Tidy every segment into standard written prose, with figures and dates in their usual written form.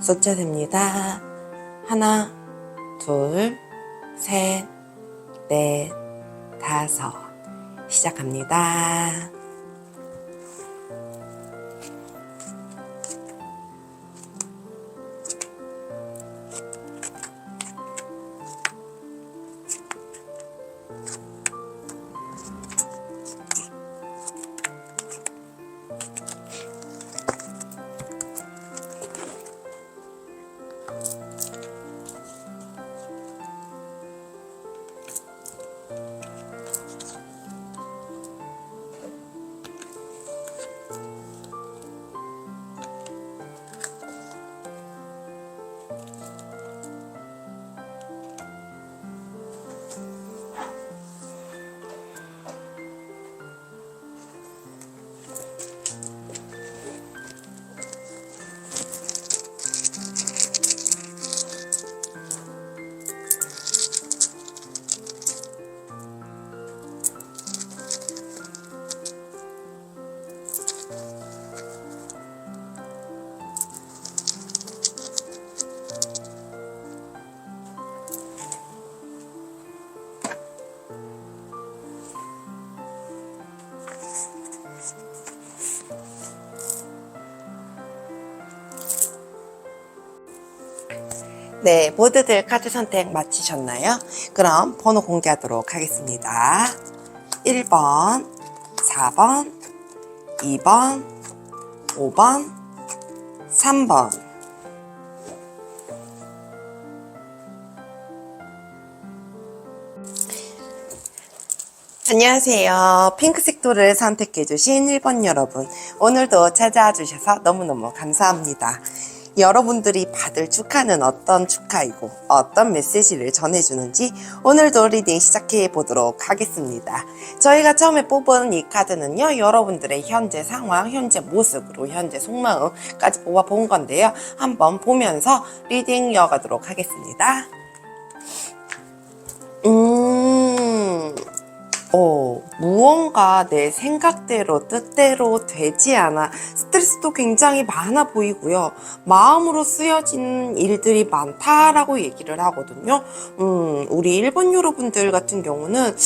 숫자 셉니다. 하나, 둘, 셋, 넷, 다섯. 시작합니다. 네, 모두들 카드 선택 마치셨나요? 그럼 번호 공개하도록 하겠습니다. 1번, 4번, 2번, 5번, 3번. 안녕하세요. 핑크색 돌을 선택해주신 1번 여러분. 오늘도 찾아와 주셔서 너무너무 감사합니다. 여러분들이 받을 축하는 어떤 축하이고 어떤 메시지를 전해주는지 오늘도 리딩 시작해 보도록 하겠습니다. 저희가 처음에 뽑은 이 카드는요, 여러분들의 현재 상황, 현재 모습으로 현재 속마음까지 뽑아본 건데요. 한번 보면서 리딩 이어가도록 하겠습니다. 무언가 내 생각대로 뜻대로 되지 않아 스트레스도 굉장히 많아 보이고요. 마음으로 쓰여진 일들이 많다라고 얘기를 하거든요. 우리 1번 여러분들 같은 경우는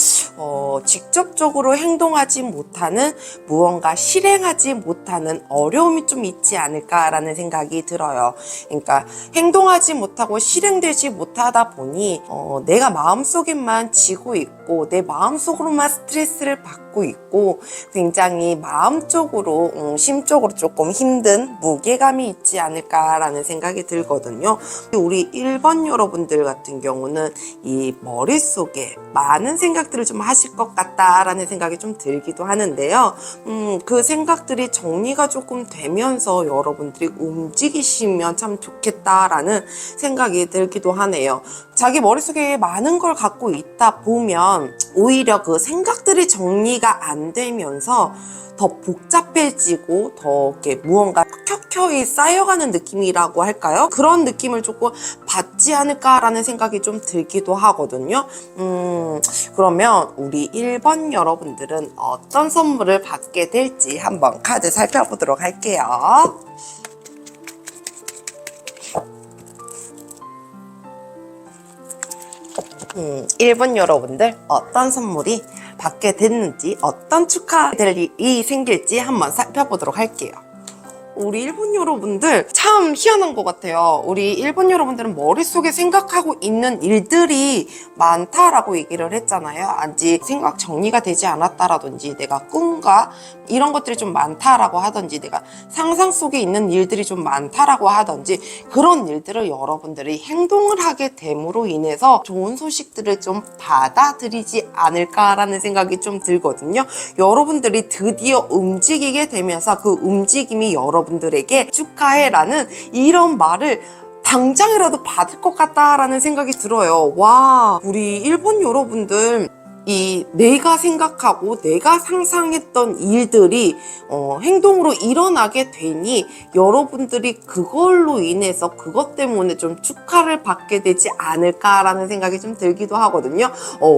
직접적으로 행동하지 못하는, 무언가 실행하지 못하는 어려움이 좀 있지 않을까라는 생각이 들어요. 그러니까 행동하지 못하고 실행되지 못하다 보니 내가 마음속에만 지고 있고 내 마음속으로만 스트레스를 받고 있고 굉장히 마음적으로 심적으로 조금 힘든 무게감이 있지 않을까라는 생각이 들거든요. 우리 1번 여러분들 같은 경우는 이 머릿속에 많은 생각들을 좀 하실 것 같다라는 생각이 좀 들기도 하는데요. 그 생각들이 정리가 조금 되면서 여러분들이 움직이시면 참 좋겠다라는 생각이 들기도 하네요. 자기 머릿속에 많은 걸 갖고 있다 보면 오히려 그 생각들이 정리가 안 되면서 더 복잡해지고 더 이렇게 무언가 켜켜이 쌓여가는 느낌이라고 할까요? 그런 느낌을 조금 받지 않을까라는 생각이 좀 들기도 하거든요. 그러면 우리 1번 여러분들은 어떤 선물을 받게 될지 한번 카드 살펴보도록 할게요. 1번 여러분들 어떤 선물이 받게 됐는지, 어떤 축하될 일이 생길지 한번 살펴보도록 할게요. 우리 1번 여러분들 참 희한한 것 같아요. 우리 1번 여러분들은 머릿속에 생각하고 있는 일들이 많다라고 얘기를 했잖아요. 아직 생각 정리가 되지 않았다라든지 내가 꿈과 이런 것들이 좀 많다라고 하든지 내가 상상 속에 있는 일들이 좀 많다라고 하든지 그런 일들을 여러분들이 행동을 하게 됨으로 인해서 좋은 소식들을 좀 받아들이지 않을까라는 생각이 좀 들거든요. 여러분들이 드디어 움직이게 되면서 그 움직임이 여러분들에게 축하해라는 이런 말을 당장이라도 받을 것 같다라는 생각이 들어요. 와, 우리 1번 여러분들 내가 생각하고 내가 상상했던 일들이 행동으로 일어나게 되니 여러분들이 그걸로 인해서 그것 때문에 좀 축하를 받게 되지 않을까라는 생각이 좀 들기도 하거든요.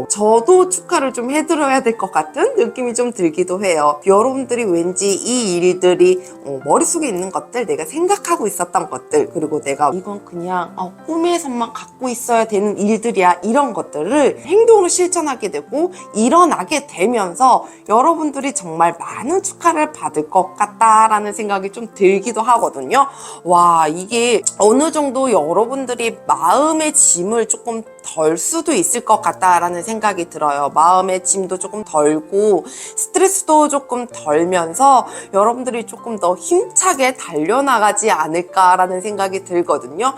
저도 축하를 좀 해드려야 될 것 같은 느낌이 좀 들기도 해요. 여러분들이 왠지 이 일들이 머릿속에 있는 것들, 내가 생각하고 있었던 것들, 그리고 내가 이건 그냥 꿈에서만 갖고 있어야 되는 일들이야, 이런 것들을 행동으로 실천하게 되고 일어나게 되면서 여러분들이 정말 많은 축하를 받을 것 같다라는 생각이 좀 들기도 하거든요. 와, 이게 어느 정도 여러분들이 마음의 짐을 조금 덜 수도 있을 것 같다라는 생각이 들어요. 마음의 짐도 조금 덜고 스트레스도 조금 덜면서 여러분들이 조금 더 힘차게 달려나가지 않을까라는 생각이 들거든요.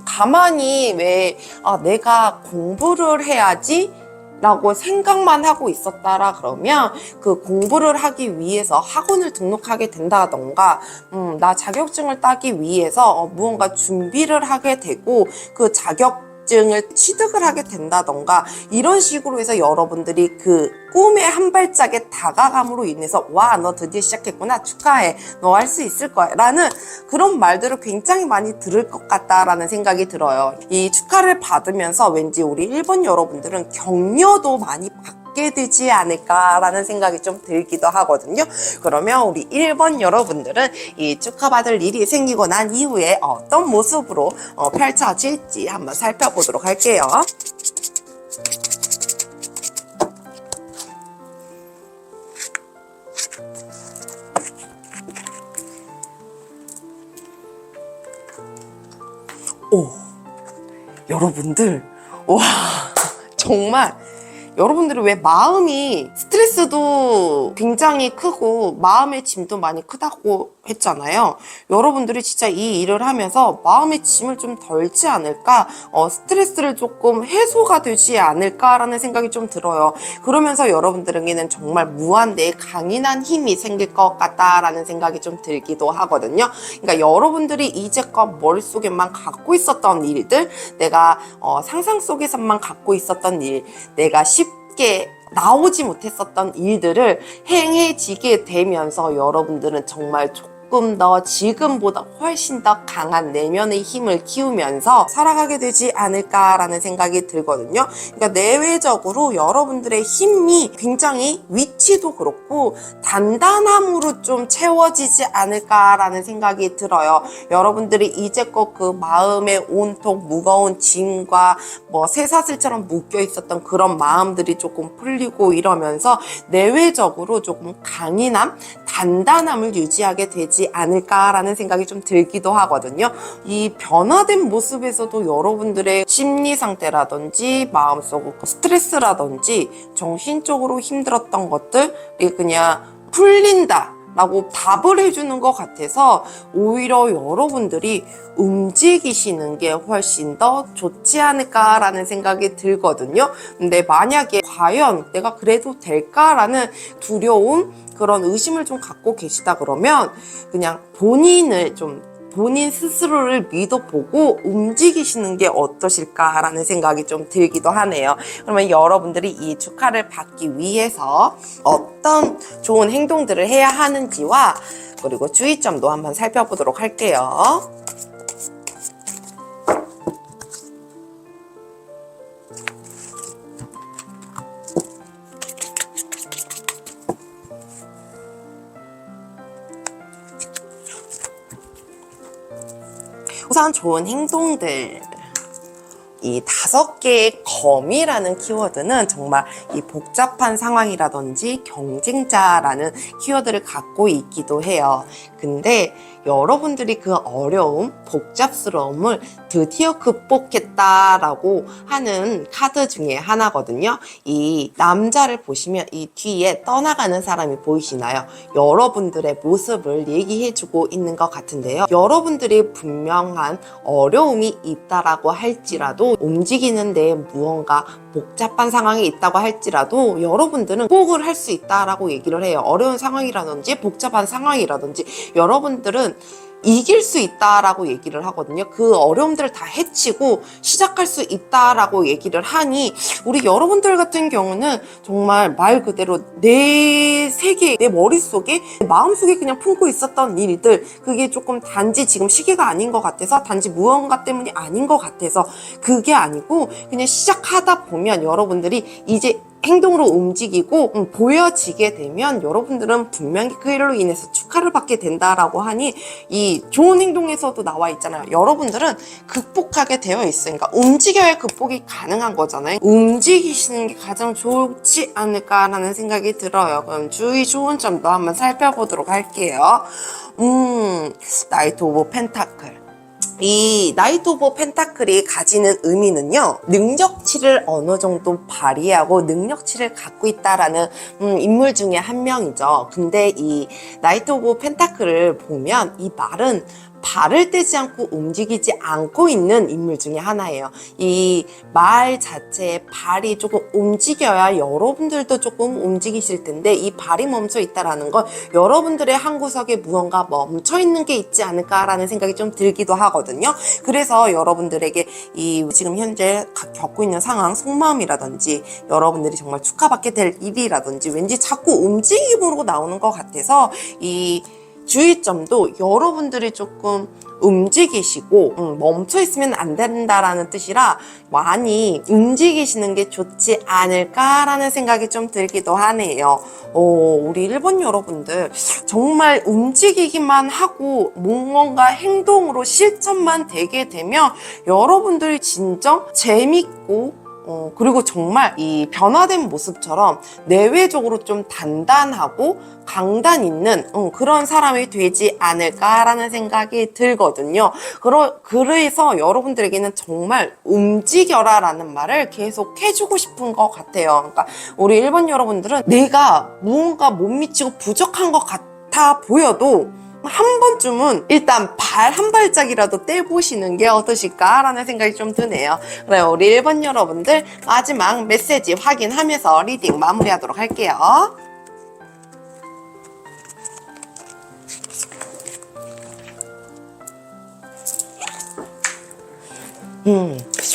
가만히 왜 내가 공부를 해야지 라고 생각만 하고 있었다라 그러면 그 공부를 하기 위해서 학원을 등록하게 된다던가 나 자격증을 따기 위해서 무언가 준비를 하게 되고 그 자격증을 취득을 하게 된다던가 이런 식으로 해서 여러분들이 그 꿈의 한 발짝에 다가감으로 인해서 와, 너 드디어 시작했구나, 축하해, 너 할 수 있을 거야 라는 그런 말들을 굉장히 많이 들을 것 같다라는 생각이 들어요. 이 축하를 받으면서 왠지 우리 1번 여러분들은 격려도 많이 받게 되지 않을까라는 생각이 좀 들기도 하거든요. 그러면 우리 1번 여러분들은 이 축하받을 일이 생기고 난 이후에 어떤 모습으로 펼쳐질지 한번 살펴보도록 할게요. 여러분들, 와, 정말 여러분들이 왜 마음이 스트레스도 굉장히 크고 마음의 짐도 많이 크다고 했잖아요. 여러분들이 진짜 이 일을 하면서 마음의 짐을 좀 덜지 않을까, 스트레스를 조금 해소가 되지 않을까라는 생각이 좀 들어요. 그러면서 여러분들에게는 정말 무한대의 강인한 힘이 생길 것 같다라는 생각이 좀 들기도 하거든요. 그러니까 여러분들이 이제껏 머릿속에만 갖고 있었던 일들, 내가 상상 속에서만 갖고 있었던 일, 내가 쉽게 나오지 못했었던 일들을 행해지게 되면서 여러분들은 정말 조금 더 지금보다 훨씬 더 강한 내면의 힘을 키우면서 살아가게 되지 않을까라는 생각이 들거든요. 그러니까 내외적으로 여러분들의 힘이 굉장히 위치도 그렇고 단단함으로 좀 채워지지 않을까라는 생각이 들어요. 여러분들이 이제껏 그 마음에 온통 무거운 짐과 쇠사슬처럼 묶여 있었던 그런 마음들이 조금 풀리고 이러면서 내외적으로 조금 강인함, 단단함을 유지하게 되지 않을까라는 생각이 좀 들기도 하거든요. 이 변화된 모습에서도 여러분들의 심리 상태라든지 마음속 스트레스라든지 정신적으로 힘들었던 것들이 그냥 풀린다 라고 답을 해주는 것 같아서 오히려 여러분들이 움직이시는 게 훨씬 더 좋지 않을까라는 생각이 들거든요. 근데 만약에 과연 내가 그래도 될까라는 두려움, 그런 의심을 좀 갖고 계시다 그러면 그냥 본인 스스로를 믿어보고 움직이시는 게 어떠실까라는 생각이 좀 들기도 하네요. 그러면 여러분들이 이 축하를 받기 위해서 어떤 좋은 행동들을 해야 하는지와 그리고 주의점도 한번 살펴보도록 할게요. 우선 좋은 행동들, 이 5개의 검이라는 키워드는 정말 이 복잡한 상황이라든지 경쟁자라는 키워드를 갖고 있기도 해요. 근데 여러분들이 그 어려움, 복잡스러움을 드디어 극복했다라고 하는 카드 중에 하나거든요. 이 남자를 보시면 이 뒤에 떠나가는 사람이 보이시나요? 여러분들의 모습을 얘기해주고 있는 것 같은데요. 여러분들이 분명한 어려움이 있다라고 할지라도 움직이는 데에 무언가 복잡한 상황이 있다고 할지라도 여러분들은 극복을 할 수 있다라고 얘기를 해요. 어려운 상황이라든지 복잡한 상황이라든지 여러분들은 이길 수 있다라고 얘기를 하거든요. 그 어려움들을 다 헤치고 시작할 수 있다라고 얘기를 하니 우리 여러분들 같은 경우는 정말 말 그대로 내 세계, 내 머릿속에, 내 마음속에 그냥 품고 있었던 일들, 그게 조금 단지 지금 시기가 아닌 것 같아서, 단지 무언가 때문이 아닌 것 같아서 그게 아니고 그냥 시작하다 보면 여러분들이 이제 행동으로 움직이고 보여지게 되면 여러분들은 분명히 그 일로 인해서 축하를 받게 된다라고 하니 이 좋은 행동에서도 나와 있잖아요. 여러분들은 극복하게 되어 있으니까 움직여야 극복이 가능한 거잖아요. 움직이시는 게 가장 좋지 않을까라는 생각이 들어요. 그럼 주의 좋은 점도 한번 살펴보도록 할게요. 나이트 오브 펜타클. 이 나이트 오브 펜타클이 가지는 의미는요, 능력치를 어느 정도 발휘하고 능력치를 갖고 있다라는 인물 중에 한 명이죠. 근데 이 나이트 오브 펜타클을 보면 이 말은 발을 떼지 않고 움직이지 않고 있는 인물 중에 하나예요. 이 말 자체에 발이 조금 움직여야 여러분들도 조금 움직이실 텐데 이 발이 멈춰 있다라는 건 여러분들의 한 구석에 무언가 멈춰 있는 게 있지 않을까라는 생각이 좀 들기도 하거든요. 그래서 여러분들에게 이 지금 현재 겪고 있는 상황, 속마음이라든지 여러분들이 정말 축하받게 될 일이라든지 왠지 자꾸 움직임으로 나오는 것 같아서 이 주의점도 여러분들이 조금 움직이시고 멈춰 있으면 안 된다라는 뜻이라 많이 움직이시는 게 좋지 않을까라는 생각이 좀 들기도 하네요. 우리 일본 여러분들 정말 움직이기만 하고 뭔가 행동으로 실천만 되게 되면 여러분들이 진정 재밌고 그리고 정말 이 변화된 모습처럼 내외적으로 좀 단단하고 강단 있는 그런 사람이 되지 않을까라는 생각이 들거든요. 그래서 여러분들에게는 정말 움직여라 라는 말을 계속 해주고 싶은 것 같아요. 그러니까 우리 일본 여러분들은 내가 무언가 못 미치고 부족한 것 같아 보여도 한 번쯤은 일단 발 한 발짝이라도 떼보시는 게 어떠실까라는 생각이 좀 드네요. 그래요, 우리 일본 여러분들 마지막 메시지 확인하면서 리딩 마무리하도록 할게요.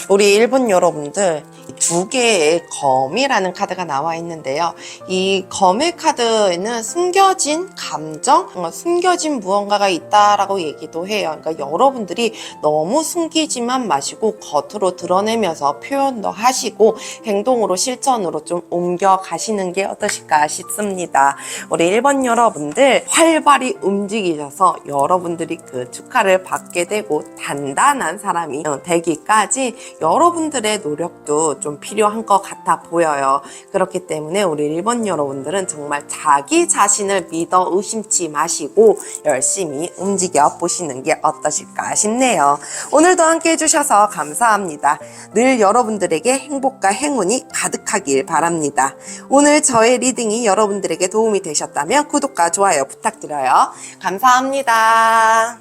우리 일본 여러분들 두 개의 검이라는 카드가 나와 있는데요. 이 검의 카드에는 숨겨진 감정, 숨겨진 무언가가 있다라고 얘기도 해요. 그러니까 여러분들이 너무 숨기지만 마시고 겉으로 드러내면서 표현도 하시고 행동으로 실천으로 좀 옮겨 가시는 게 어떠실까 싶습니다. 우리 일본 여러분들 활발히 움직이셔서 여러분들이 그 축하를 받게 되고 단단한 사람이 되기까지 여러분들의 노력도 좀 필요한 것 같아 보여요. 그렇기 때문에 우리 일본 여러분들은 정말 자기 자신을 믿어 의심치 마시고 열심히 움직여 보시는 게 어떠실까 싶네요. 오늘도 함께 해주셔서 감사합니다. 늘 여러분들에게 행복과 행운이 가득하길 바랍니다. 오늘 저의 리딩이 여러분들에게 도움이 되셨다면 구독과 좋아요 부탁드려요. 감사합니다.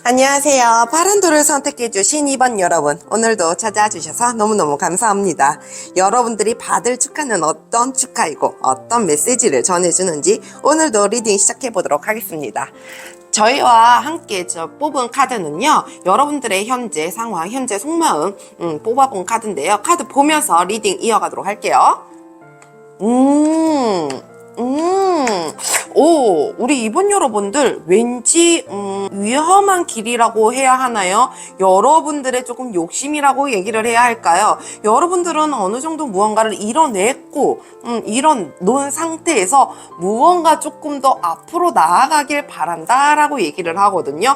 안녕하세요. 파란도를 선택해주신 2번 여러분, 오늘도 찾아주셔서 너무너무 감사합니다. 여러분들이 받을 축하는 어떤 축하이고 어떤 메시지를 전해주는지 오늘도 리딩 시작해보도록 하겠습니다. 저희와 함께 뽑은 카드는요, 여러분들의 현재 상황, 현재 속마음 뽑아본 카드인데요. 카드 보면서 리딩 이어가도록 할게요. 우리 이번 여러분들 왠지 위험한 길이라고 해야 하나요? 여러분들의 조금 욕심이라고 얘기를 해야 할까요? 여러분들은 어느 정도 무언가를 이뤄냈고 이뤄놓은 상태에서 무언가 조금 더 앞으로 나아가길 바란다라고 얘기를 하거든요.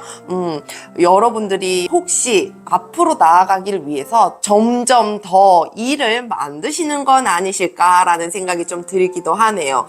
여러분들이 혹시 앞으로 나아가길 위해서 점점 더 일을 만드시는 건 아니실까라는 생각이 좀 들기도 하네요.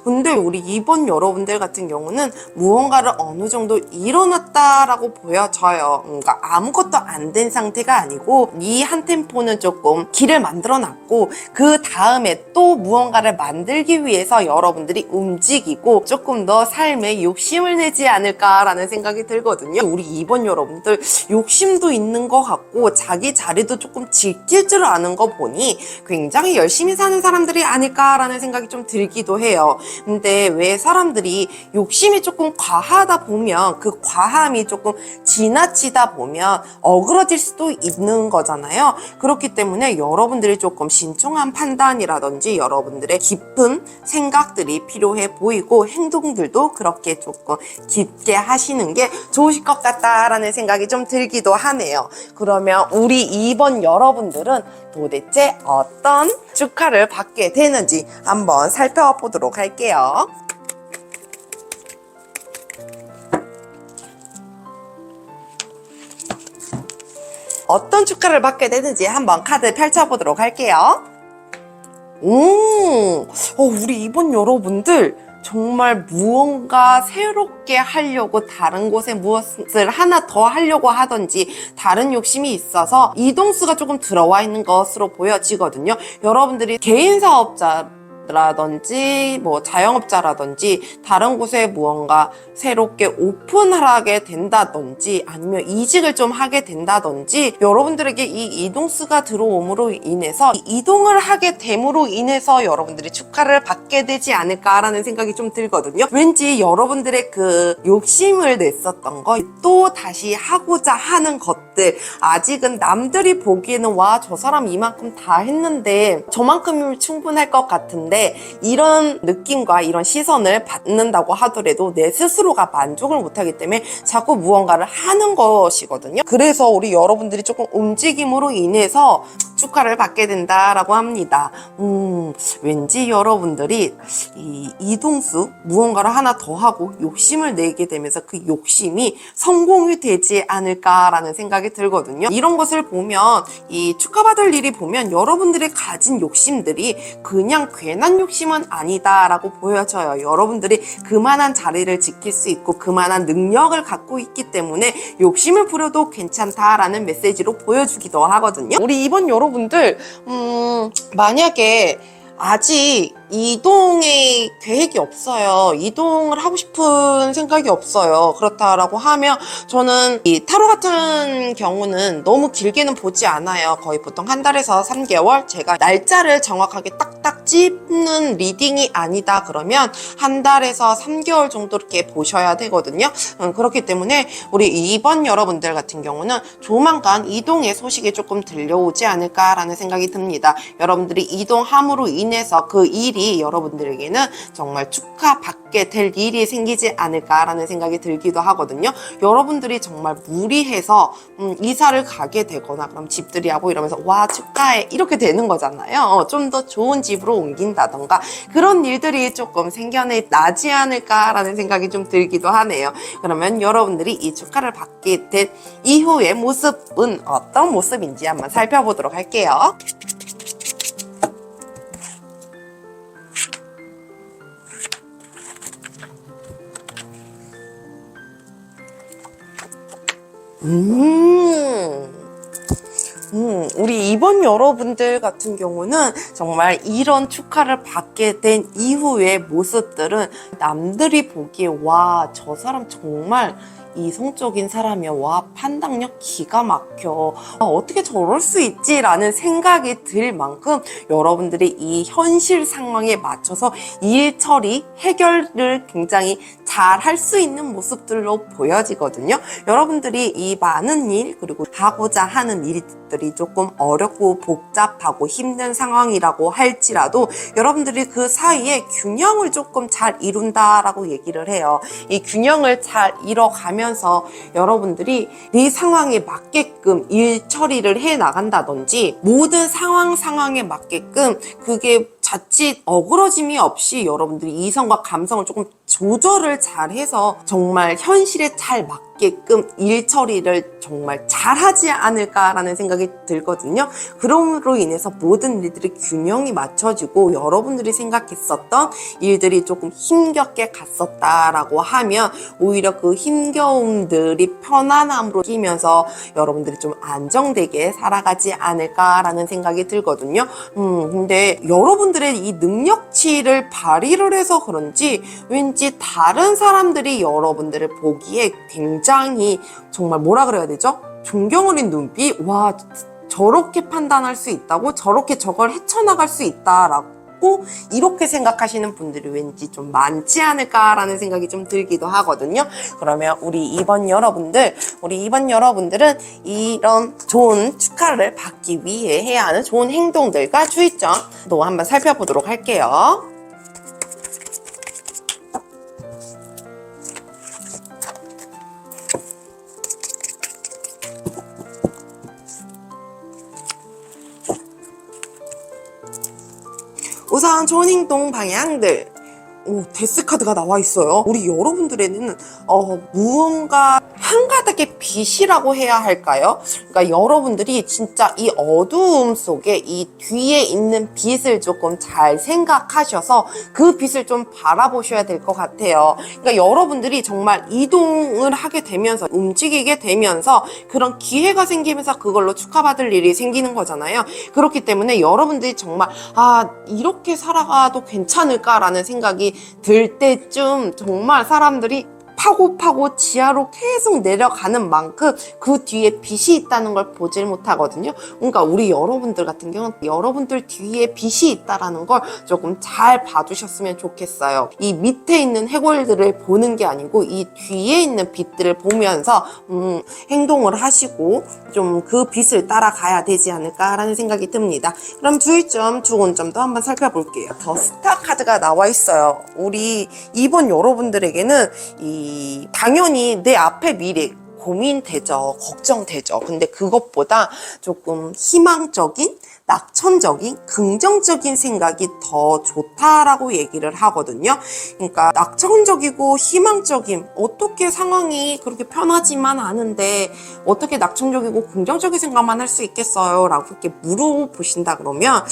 근데 우리 2번 여러분들 같은 경우는 무언가를 어느 정도 이뤄놨다라고 보여져요. 그러니까 아무것도 안 된 상태가 아니고 이 한 템포는 조금 길을 만들어 놨고 그 다음에 또 무언가를 만들기 위해서 여러분들이 움직이고 조금 더 삶에 욕심을 내지 않을까라는 생각이 들거든요. 우리 2번 여러분들 욕심도 있는 것 같고 자기 자리도 조금 지킬 줄 아는 거 보니 굉장히 열심히 사는 사람들이 아닐까라는 생각이 좀 들기도 해요. 근데 왜 사람들이 욕심이 조금 과하다 보면 그 과함이 조금 지나치다 보면 어그러질 수도 있는 거잖아요. 그렇기 때문에 여러분들이 조금 신중한 판단이라든지 여러분들의 깊은 생각들이 필요해 보이고 행동들도 그렇게 조금 깊게 하시는 게 좋으실 것 같다라는 생각이 좀 들기도 하네요. 그러면 우리 2번 여러분들은 도대체 어떤 축하를 받게 되는지 한번 살펴보도록 할게요. 어떤 축하를 받게 되는지 한번 카드 펼쳐보도록 할게요. 우리 2번 여러분들 정말 무언가 새롭게 하려고 다른 곳에 무엇을 하나 더 하려고 하든지 다른 욕심이 있어서 이동수가 조금 들어와 있는 것으로 보여지거든요. 여러분들이 개인 사업자 라든지 뭐 자영업자라든지 다른 곳에 무언가 새롭게 오픈하게 된다든지 아니면 이직을 좀 하게 된다든지 여러분들에게 이 이동수가 들어옴으로 인해서 이동을 하게 됨으로 인해서 여러분들이 축하를 받게 되지 않을까라는 생각이 좀 들거든요. 왠지 여러분들의 그 욕심을 냈었던 거 또 다시 하고자 하는 것들 아직은 남들이 보기에는 와, 저 사람 이만큼 다 했는데 저만큼이면 충분할 것 같은데 이런 느낌과 이런 시선을 받는다고 하더라도 내 스스로가 만족을 못하기 때문에 자꾸 무언가를 하는 것이거든요. 그래서 우리 여러분들이 조금 움직임으로 인해서 축하를 받게 된다라고 합니다. 왠지 여러분들이 이 이동수 무언가를 하나 더 하고 욕심을 내게 되면서 그 욕심이 성공이 되지 않을까라는 생각이 들거든요. 이런 것을 보면 이 축하받을 일이 보면 여러분들이 가진 욕심들이 그냥 괜한 욕심은 아니다라고 보여져요. 여러분들이 그만한 자리를 지킬 수 있고 그만한 능력을 갖고 있기 때문에 욕심을 부려도 괜찮다라는 메시지로 보여주기도 하거든요. 우리 이번 여러분들 만약에 아직 이동의 계획이 없어요. 이동을 하고 싶은 생각이 없어요. 그렇다라고 하면 저는 이 타로 같은 경우는 너무 길게는 보지 않아요. 거의 보통 한 달에서 3개월 제가 날짜를 정확하게 딱딱 찝는 리딩이 아니다 그러면 한 달에서 3개월 정도 이렇게 보셔야 되거든요. 그렇기 때문에 우리 2번 여러분들 같은 경우는 조만간 이동의 소식이 조금 들려오지 않을까라는 생각이 듭니다. 여러분들이 이동함으로 인해서 그 일이 여러분들에게는 정말 축하받게 될 일이 생기지 않을까라는 생각이 들기도 하거든요. 여러분들이 정말 무리해서 이사를 가게 되거나 그럼 집들이 하고 이러면서 와 축하해 이렇게 되는 거잖아요. 좀 더 좋은 집으로 옮긴다던가 그런 일들이 조금 생겨나지 않을까라는 생각이 좀 들기도 하네요. 그러면 여러분들이 이 축하를 받게 된 이후의 모습은 어떤 모습인지 한번 살펴보도록 할게요. 우리 이번 여러분들 같은 경우는 정말 이런 축하를 받게 된 이후의 모습들은 남들이 보기에 와, 저 사람 정말 이성적인 사람이야. 와, 판단력 기가 막혀. 어떻게 저럴 수 있지? 라는 생각이 들 만큼 여러분들이 이 현실 상황에 맞춰서 일 처리, 해결을 굉장히 잘 할 수 있는 모습들로 보여지거든요. 여러분들이 이 많은 일 그리고 하고자 하는 일들이 조금 어렵고 복잡하고 힘든 상황이라고 할지라도 여러분들이 그 사이에 균형을 조금 잘 이룬다라고 얘기를 해요. 이 균형을 잘 이뤄가면서 여러분들이 이 상황에 맞게끔 일 처리를 해 나간다든지 모든 상황에 맞게끔 그게 자칫 어그러짐이 없이 여러분들이 이성과 감성을 조금 조절을 잘해서 정말 현실에 잘 맞게끔 일 처리를 정말 잘하지 않을까라는 생각이 들거든요. 그럼으로 인해서 모든 일들이 균형이 맞춰지고 여러분들이 생각했었던 일들이 조금 힘겹게 갔었다라고 하면 오히려 그 힘겨움들이 편안함으로 끼면서 여러분들이 좀 안정되게 살아가지 않을까라는 생각이 들거든요. 근데 여러분들의 이 능력치를 발휘를 해서 그런지 왠지 다른 사람들이 여러분들을 보기에 굉장히 정말 뭐라 그래야 되죠? 존경 어린 눈빛? 와, 저렇게 판단할 수 있다고? 저렇게 저걸 헤쳐나갈 수 있다라고 이렇게 생각하시는 분들이 왠지 좀 많지 않을까라는 생각이 좀 들기도 하거든요. 그러면 우리 2번 여러분들은 이런 좋은 축하를 받기 위해 해야 하는 좋은 행동들과 주의점도 한번 살펴보도록 할게요. 우선 좋은 행동 방향들. 데스 카드가 나와 있어요. 우리 여러분들에는 무언가 한가닥의 빛이라고 해야 할까요? 그러니까 여러분들이 진짜 이 어두움 속에 이 뒤에 있는 빛을 조금 잘 생각하셔서 그 빛을 좀 바라보셔야 될 것 같아요. 그러니까 여러분들이 정말 이동을 하게 되면서 움직이게 되면서 그런 기회가 생기면서 그걸로 축하받을 일이 생기는 거잖아요. 그렇기 때문에 여러분들이 정말 이렇게 살아가도 괜찮을까라는 생각이 들 때쯤 정말 사람들이 파고 지하로 계속 내려가는 만큼 그 뒤에 빛이 있다는 걸 보질 못하거든요. 그러니까 우리 여러분들 같은 경우는 여러분들 뒤에 빛이 있다라는 걸 조금 잘 봐주셨으면 좋겠어요. 이 밑에 있는 해골들을 보는 게 아니고 이 뒤에 있는 빛들을 보면서 행동을 하시고 좀 그 빛을 따라가야 되지 않을까라는 생각이 듭니다. 그럼 주의점, 주의점도 한번 살펴볼게요. 더 스타 카드가 나와 있어요. 우리 2번 여러분들에게는 당연히 내 앞의 미래 고민되죠. 걱정되죠. 근데 그것보다 조금 희망적인, 낙천적인, 긍정적인 생각이 더 좋다라고 얘기를 하거든요. 그러니까 낙천적이고 희망적인, 어떻게 상황이 그렇게 편하지만 않은데 어떻게 낙천적이고 긍정적인 생각만 할 수 있겠어요? 라고 이렇게 물어보신다 그러면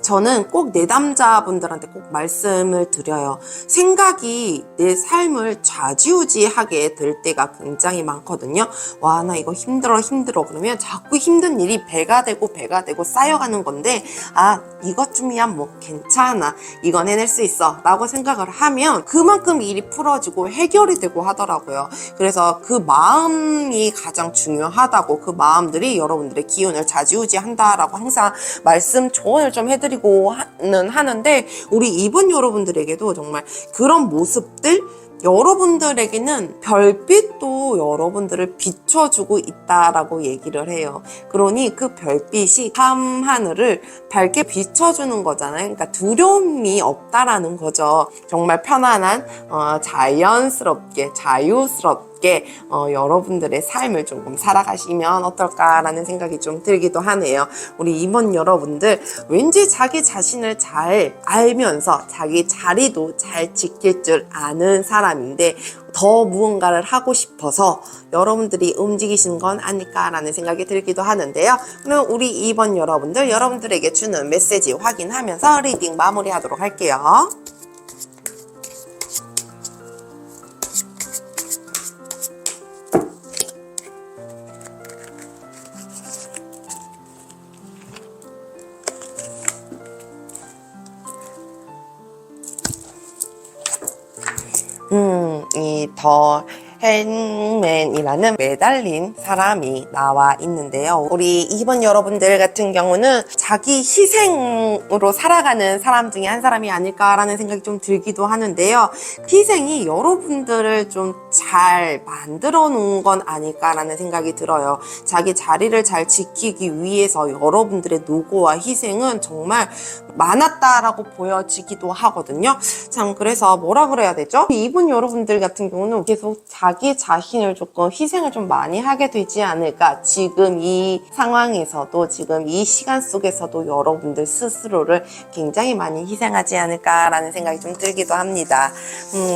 저는 꼭 내담자분들한테 꼭 말씀을 드려요. 생각이 내 삶을 좌지우지하게 될 때가 굉장히 많거든요. 와, 나 이거 힘들어. 그러면 자꾸 힘든 일이 배가 되고 쌓여가는 건데 이것쯤이야 뭐 괜찮아, 이건 해낼 수 있어 라고 생각을 하면 그만큼 일이 풀어지고 해결이 되고 하더라고요. 그래서 그 마음이 가장 중요하다고, 그 마음들이 여러분들의 기운을 좌지우지한다라고 항상 조언을 좀 해드리고 하는데 우리 2번 여러분들에게도 정말 그런 모습들, 여러분들에게는 별빛도 여러분들을 비춰주고 있다라고 얘기를 해요. 그러니 그 별빛이 밤하늘을 밝게 비춰주는 거잖아요. 그러니까 두려움이 없다라는 거죠. 정말 편안한, 자연스럽게, 자유스럽게 여러분들의 삶을 조금 살아가시면 어떨까라는 생각이 좀 들기도 하네요. 우리 이번 여러분들 왠지 자기 자신을 잘 알면서 자기 자리도 잘 지킬 줄 아는 사람인데 더 무언가를 하고 싶어서 여러분들이 움직이신 건 아닐까라는 생각이 들기도 하는데요. 그럼 우리 2번 여러분들, 여러분들에게 주는 메시지 확인하면서 리딩 마무리하도록 할게요. 이 더 행맨이라는 매달린 사람이 나와 있는데요. 우리 2번 여러분들 같은 경우는 자기 희생으로 살아가는 사람 중에 한 사람이 아닐까라는 생각이 좀 들기도 하는데요. 희생이 여러분들을 좀 잘 만들어 놓은 건 아닐까라는 생각이 들어요. 자기 자리를 잘 지키기 위해서 여러분들의 노고와 희생은 정말 많았다라고 보여지기도 하거든요. 참 그래서 뭐라 그래야 되죠? 이분 여러분들 같은 경우는 계속 자기 자신을 조금 희생을 좀 많이 하게 되지 않을까. 지금 이 상황에서도 지금 이 시간 속에서도 여러분들 스스로를 굉장히 많이 희생하지 않을까라는 생각이 좀 들기도 합니다.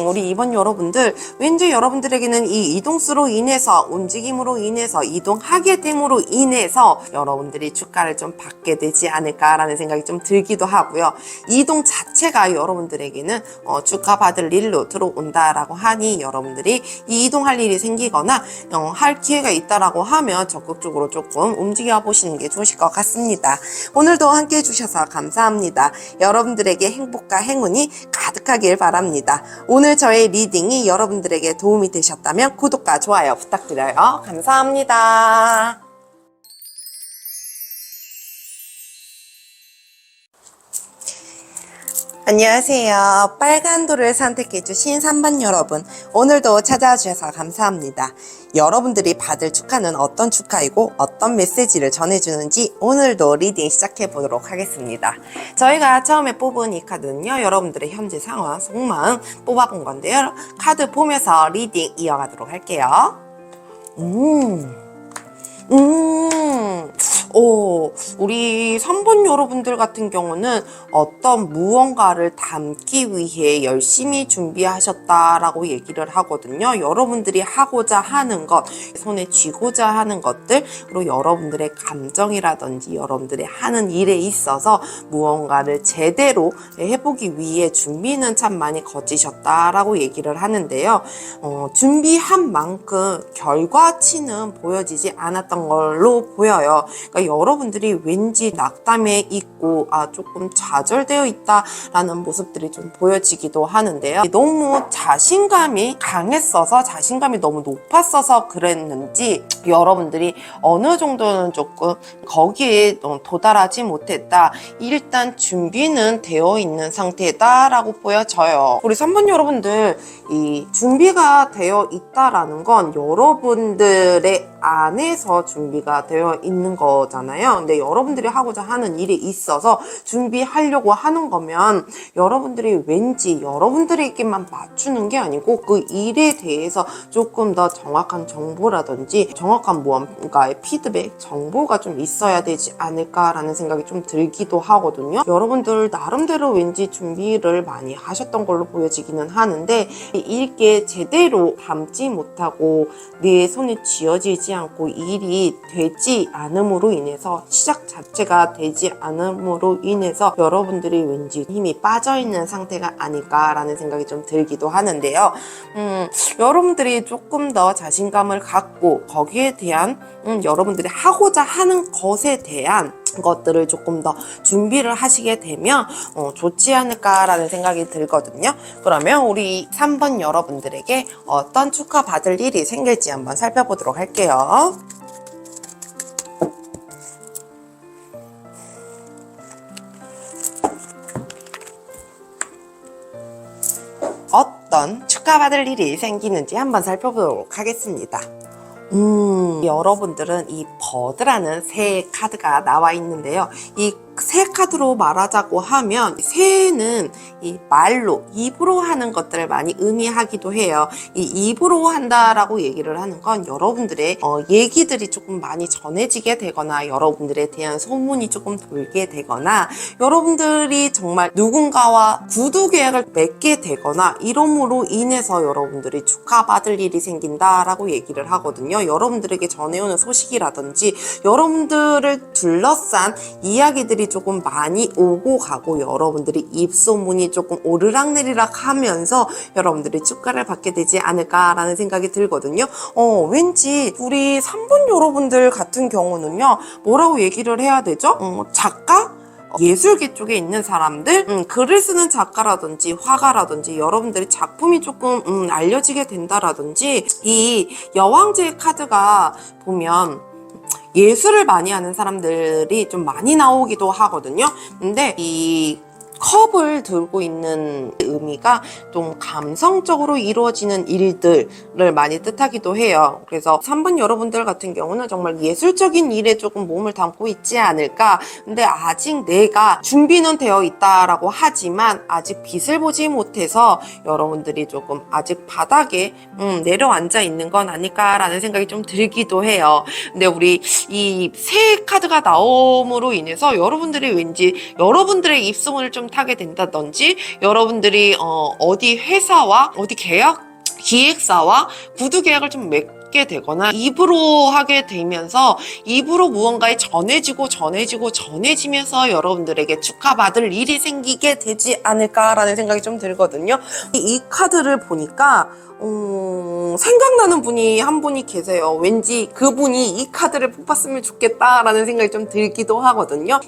우리 이번 여러분들 왠지 여러분들에게는 이 이동수로 인해서 움직임으로 인해서 이동하게 됨으로 인해서 여러분들이 축하를 좀 받게 되지 않을까라는 생각이 좀 들기도 하고요. 이동 자체가 여러분들에게는 축하받을 일로 들어온다라고 하니 여러분들이 이 이동할 일이 생기거나 할 기회가 있다라고 하면 적극적으로 조금 움직여 보시는 게 좋으실 것 같습니다. 오늘도 함께 해주셔서 감사합니다. 여러분들에게 행복과 행운이 가득하길 바랍니다. 오늘 저의 리딩이 여러분들에게 도움이 되셨다면 구독과 좋아요 부탁드려요. 감사합니다. 안녕하세요. 빨간 돌을 선택해주신 3번 여러분, 오늘도 찾아와 주셔서 감사합니다. 여러분들이 받을 축하는 어떤 축하이고 어떤 메시지를 전해주는지 오늘도 리딩 시작해 보도록 하겠습니다. 저희가 처음에 뽑은 이 카드는요, 여러분들의 현재 상황, 속마음 뽑아본 건데요. 카드 보면서 리딩 이어가도록 할게요. 우리 3번 여러분들 같은 경우는 어떤 무언가를 담기 위해 열심히 준비하셨다라고 얘기를 하거든요. 여러분들이 하고자 하는 것, 손에 쥐고자 하는 것들, 그리고 여러분들의 감정이라든지 여러분들이 하는 일에 있어서 무언가를 제대로 해보기 위해 준비는 참 많이 거치셨다라고 얘기를 하는데요. 준비한 만큼 결과치는 보여지지 않았던 걸로 보여요. 그러니까 여러분들이 왠지 낙담해 있고 조금 좌절되어 있다라는 모습들이 좀 보여지기도 하는데요. 너무 자신감이 강했어서 자신감이 너무 높았어서 그랬는지 여러분들이 어느 정도는 조금 거기에 도달하지 못했다. 일단 준비는 되어 있는 상태다라고 보여져요. 우리 3번 여러분들 이 준비가 되어 있다라는 건 여러분들의 안에서 준비가 되어 있는 거잖아요. 근데 여러분들이 하고자 하는 일이 있어서 준비하려고 하는 거면 여러분들이 왠지 여러분들에게만 맞추는 게 아니고 그 일에 대해서 조금 더 정확한 정보라든지 정확한 무언가의 피드백, 정보가 좀 있어야 되지 않을까라는 생각이 좀 들기도 하거든요. 여러분들 나름대로 왠지 준비를 많이 하셨던 걸로 보여지기는 하는데 이게 제대로 담지 못하고 내 손에 쥐어지지 않고 일이 되지 않음으로 인해서 시작 자체가 되지 않음으로 인해서 여러분들이 왠지 힘이 빠져있는 상태가 아닐까라는 생각이 좀 들기도 하는데요. 여러분들이 조금 더 자신감을 갖고 거기에 대한 여러분들이 하고자 하는 것에 대한 것들을 조금 더 준비를 하시게 되면 좋지 않을까라는 생각이 들거든요. 그러면 우리 3번 여러분들에게 어떤 축하받을 일이 생길지 한번 살펴보도록 할게요. 어떤 축하받을 일이 생기는지 한번 살펴보도록 하겠습니다. 여러분들은 이 버드라는 새 카드가 나와 있는데요. 이 새 카드로 말하자고 하면 새는 이 말로 입으로 하는 것들을 많이 의미하기도 해요. 이 입으로 한다라고 얘기를 하는 건 여러분들의 얘기들이 조금 많이 전해지게 되거나 여러분들에 대한 소문이 조금 돌게 되거나 여러분들이 정말 누군가와 구두 계약을 맺게 되거나 이러므로 인해서 여러분들이 축하받을 일이 생긴다라고 얘기를 하거든요. 여러분들에게 전해오는 소식이라든지 여러분들을 둘러싼 이야기들이 조금 많이 오고 가고 여러분들이 입소문이 조금 오르락내리락 하면서 여러분들이 축하를 받게 되지 않을까라는 생각이 들거든요. 왠지 우리 3번 여러분들 같은 경우는요, 뭐라고 얘기를 해야 되죠? 작가? 예술계 쪽에 있는 사람들, 글을 쓰는 작가라든지 화가라든지 여러분들이 작품이 조금 알려지게 된다라든지 이 여왕제의 카드가 보면 예술을 많이 하는 사람들이 좀 많이 나오기도 하거든요. 근데 이 컵을 들고 있는 의미가 좀 감성적으로 이루어지는 일들을 많이 뜻하기도 해요. 그래서 3번 여러분들 같은 경우는 정말 예술적인 일에 조금 몸을 담고 있지 않을까. 근데 아직 내가 준비는 되어 있다라고 하지만 아직 빛을 보지 못해서 여러분들이 조금 아직 바닥에 내려앉아 있는 건 아닐까라는 생각이 좀 들기도 해요. 근데 우리 이 새 카드가 나옴으로 인해서 여러분들이 왠지 여러분들의 입소문을 좀 타게 된다든지, 여러분들이 어디 회사와 어디 기획사와 구두 계약을 좀 맺게 되거나 입으로 하게 되면서 입으로 무언가에 전해지면서 여러분들에게 축하받을 일이 생기게 되지 않을까라는 생각이 좀 들거든요. 이 카드를 보니까 생각나는 분이 한 분이 계세요. 왠지 그분이 이 카드를 뽑았으면 좋겠다라는 생각이 좀 들기도 하거든요.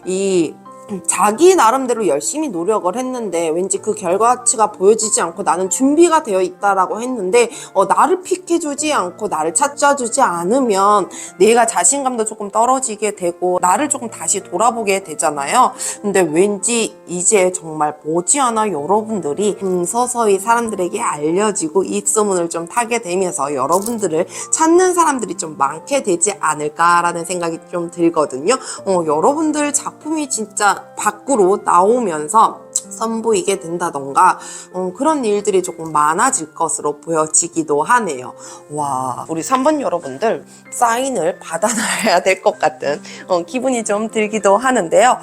자기 나름대로 열심히 노력을 했는데 왠지 그 결과치가 보여지지 않고 나는 준비가 되어 있다라고 했는데 나를 픽해주지 않고 나를 찾아주지 않으면 내가 자신감도 조금 떨어지게 되고 나를 조금 다시 돌아보게 되잖아요. 근데 왠지 이제 정말 머지않아 여러분들이 서서히 사람들에게 알려지고 입소문을 좀 타게 되면서 여러분들을 찾는 사람들이 좀 많게 되지 않을까라는 생각이 좀 들거든요. 여러분들 작품이 진짜 밖으로 나오면서 선보이게 된다던가 그런 일들이 조금 많아질 것으로 보여지기도 하네요. 와, 우리 3번 여러분들 사인을 받아놔야 될 것 같은 기분이 좀 들기도 하는데요.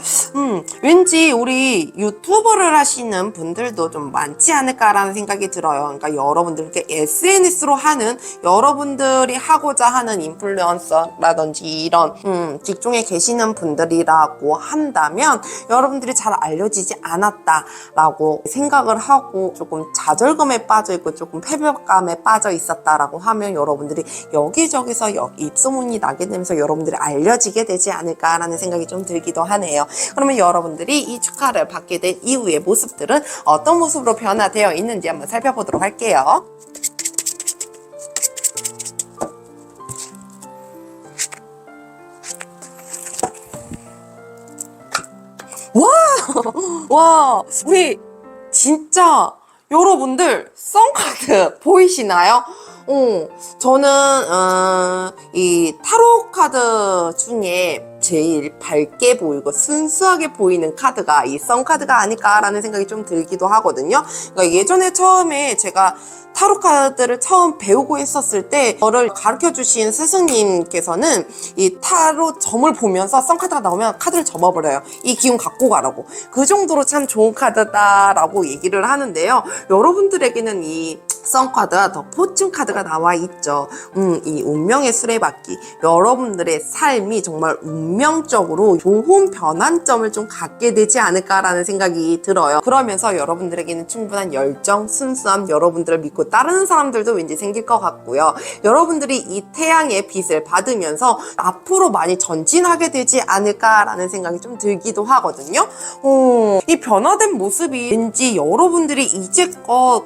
왠지 우리 유튜버를 하시는 분들도 좀 많지 않을까라는 생각이 들어요. 그러니까 여러분들께 SNS로 하는 여러분들이 하고자 하는 인플루언서라든지 이런 직종에 계시는 분들이라고 한다면 여러분들이 잘 알려지지 않았다 라고 생각을 하고 조금 좌절감에 빠져 있고 조금 패배감에 빠져 있었다라고 하면 여러분들이 여기저기서 입소문이 나게 되면서 여러분들이 알려지게 되지 않을까라는 생각이 좀 들기도 하네요. 그러면 여러분들이 이 축하를 받게 된 이후의 모습들은 어떤 모습으로 변화되어 있는지 한번 살펴보도록 할게요. 와, 우리 진짜 여러분들 썬카드 보이시나요? 저는 이 타로 카드 중에 제일 밝게 보이고 순수하게 보이는 카드가 이 썬카드가 아닐까라는 생각이 좀 들기도 하거든요. 그러니까 예전에 처음에 제가 타로 카드를 처음 배우고 했었을 때 저를 가르쳐 주신 스승님께서는 이 타로 점을 보면서 썬카드가 나오면 카드를 접어버려요. 이 기운 갖고 가라고. 그 정도로 참 좋은 카드다라고 얘기를 하는데요. 여러분들에게는 이 썬카드와 더 포춘 카드가 나와 있죠. 이 운명의 수레바퀴, 여러분들의 삶이 정말 운명적으로 좋은 변환점을 좀 갖게 되지 않을까라는 생각이 들어요. 그러면서 여러분들에게는 충분한 열정, 순수함, 여러분들을 믿고 따르는 사람들도 왠지 생길 것 같고요. 여러분들이 이 태양의 빛을 받으면서 앞으로 많이 전진하게 되지 않을까라는 생각이 좀 들기도 하거든요. 이 변화된 모습이 왠지 여러분들이 이제껏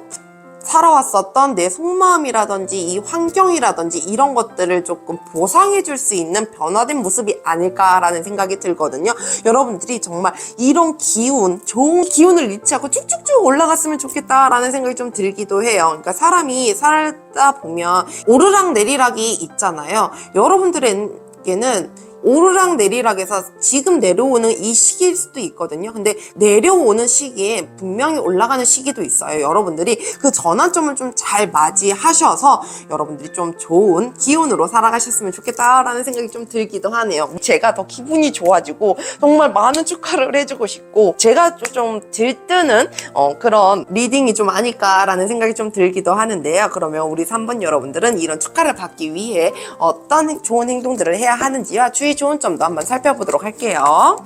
살아왔었던 내 속마음이라든지 이 환경이라든지 이런 것들을 조금 보상해 줄 수 있는 변화된 모습이 아닐까라는 생각이 들거든요. 여러분들이 정말 이런 기운, 좋은 기운을 잃지 않고 쭉쭉쭉 올라갔으면 좋겠다라는 생각이 좀 들기도 해요. 그러니까 사람이 살다 보면 오르락 내리락이 있잖아요. 여러분들에게는 오르락 내리락에서 지금 내려오는 이 시기일 수도 있거든요. 근데 내려오는 시기에 분명히 올라가는 시기도 있어요. 여러분들이 그 전환점을 좀 잘 맞이하셔서 여러분들이 좀 좋은 기운으로 살아가셨으면 좋겠다라는 생각이 좀 들기도 하네요. 제가 더 기분이 좋아지고 정말 많은 축하를 해주고 싶고 제가 좀 들뜨는 그런 리딩이 좀 아닐까라는 생각이 좀 들기도 하는데요. 그러면 우리 3번 여러분들은 이런 축하를 받기 위해 어떤 좋은 행동들을 해야 하는지와 주의 좋은 점도 한번 살펴보도록 할게요.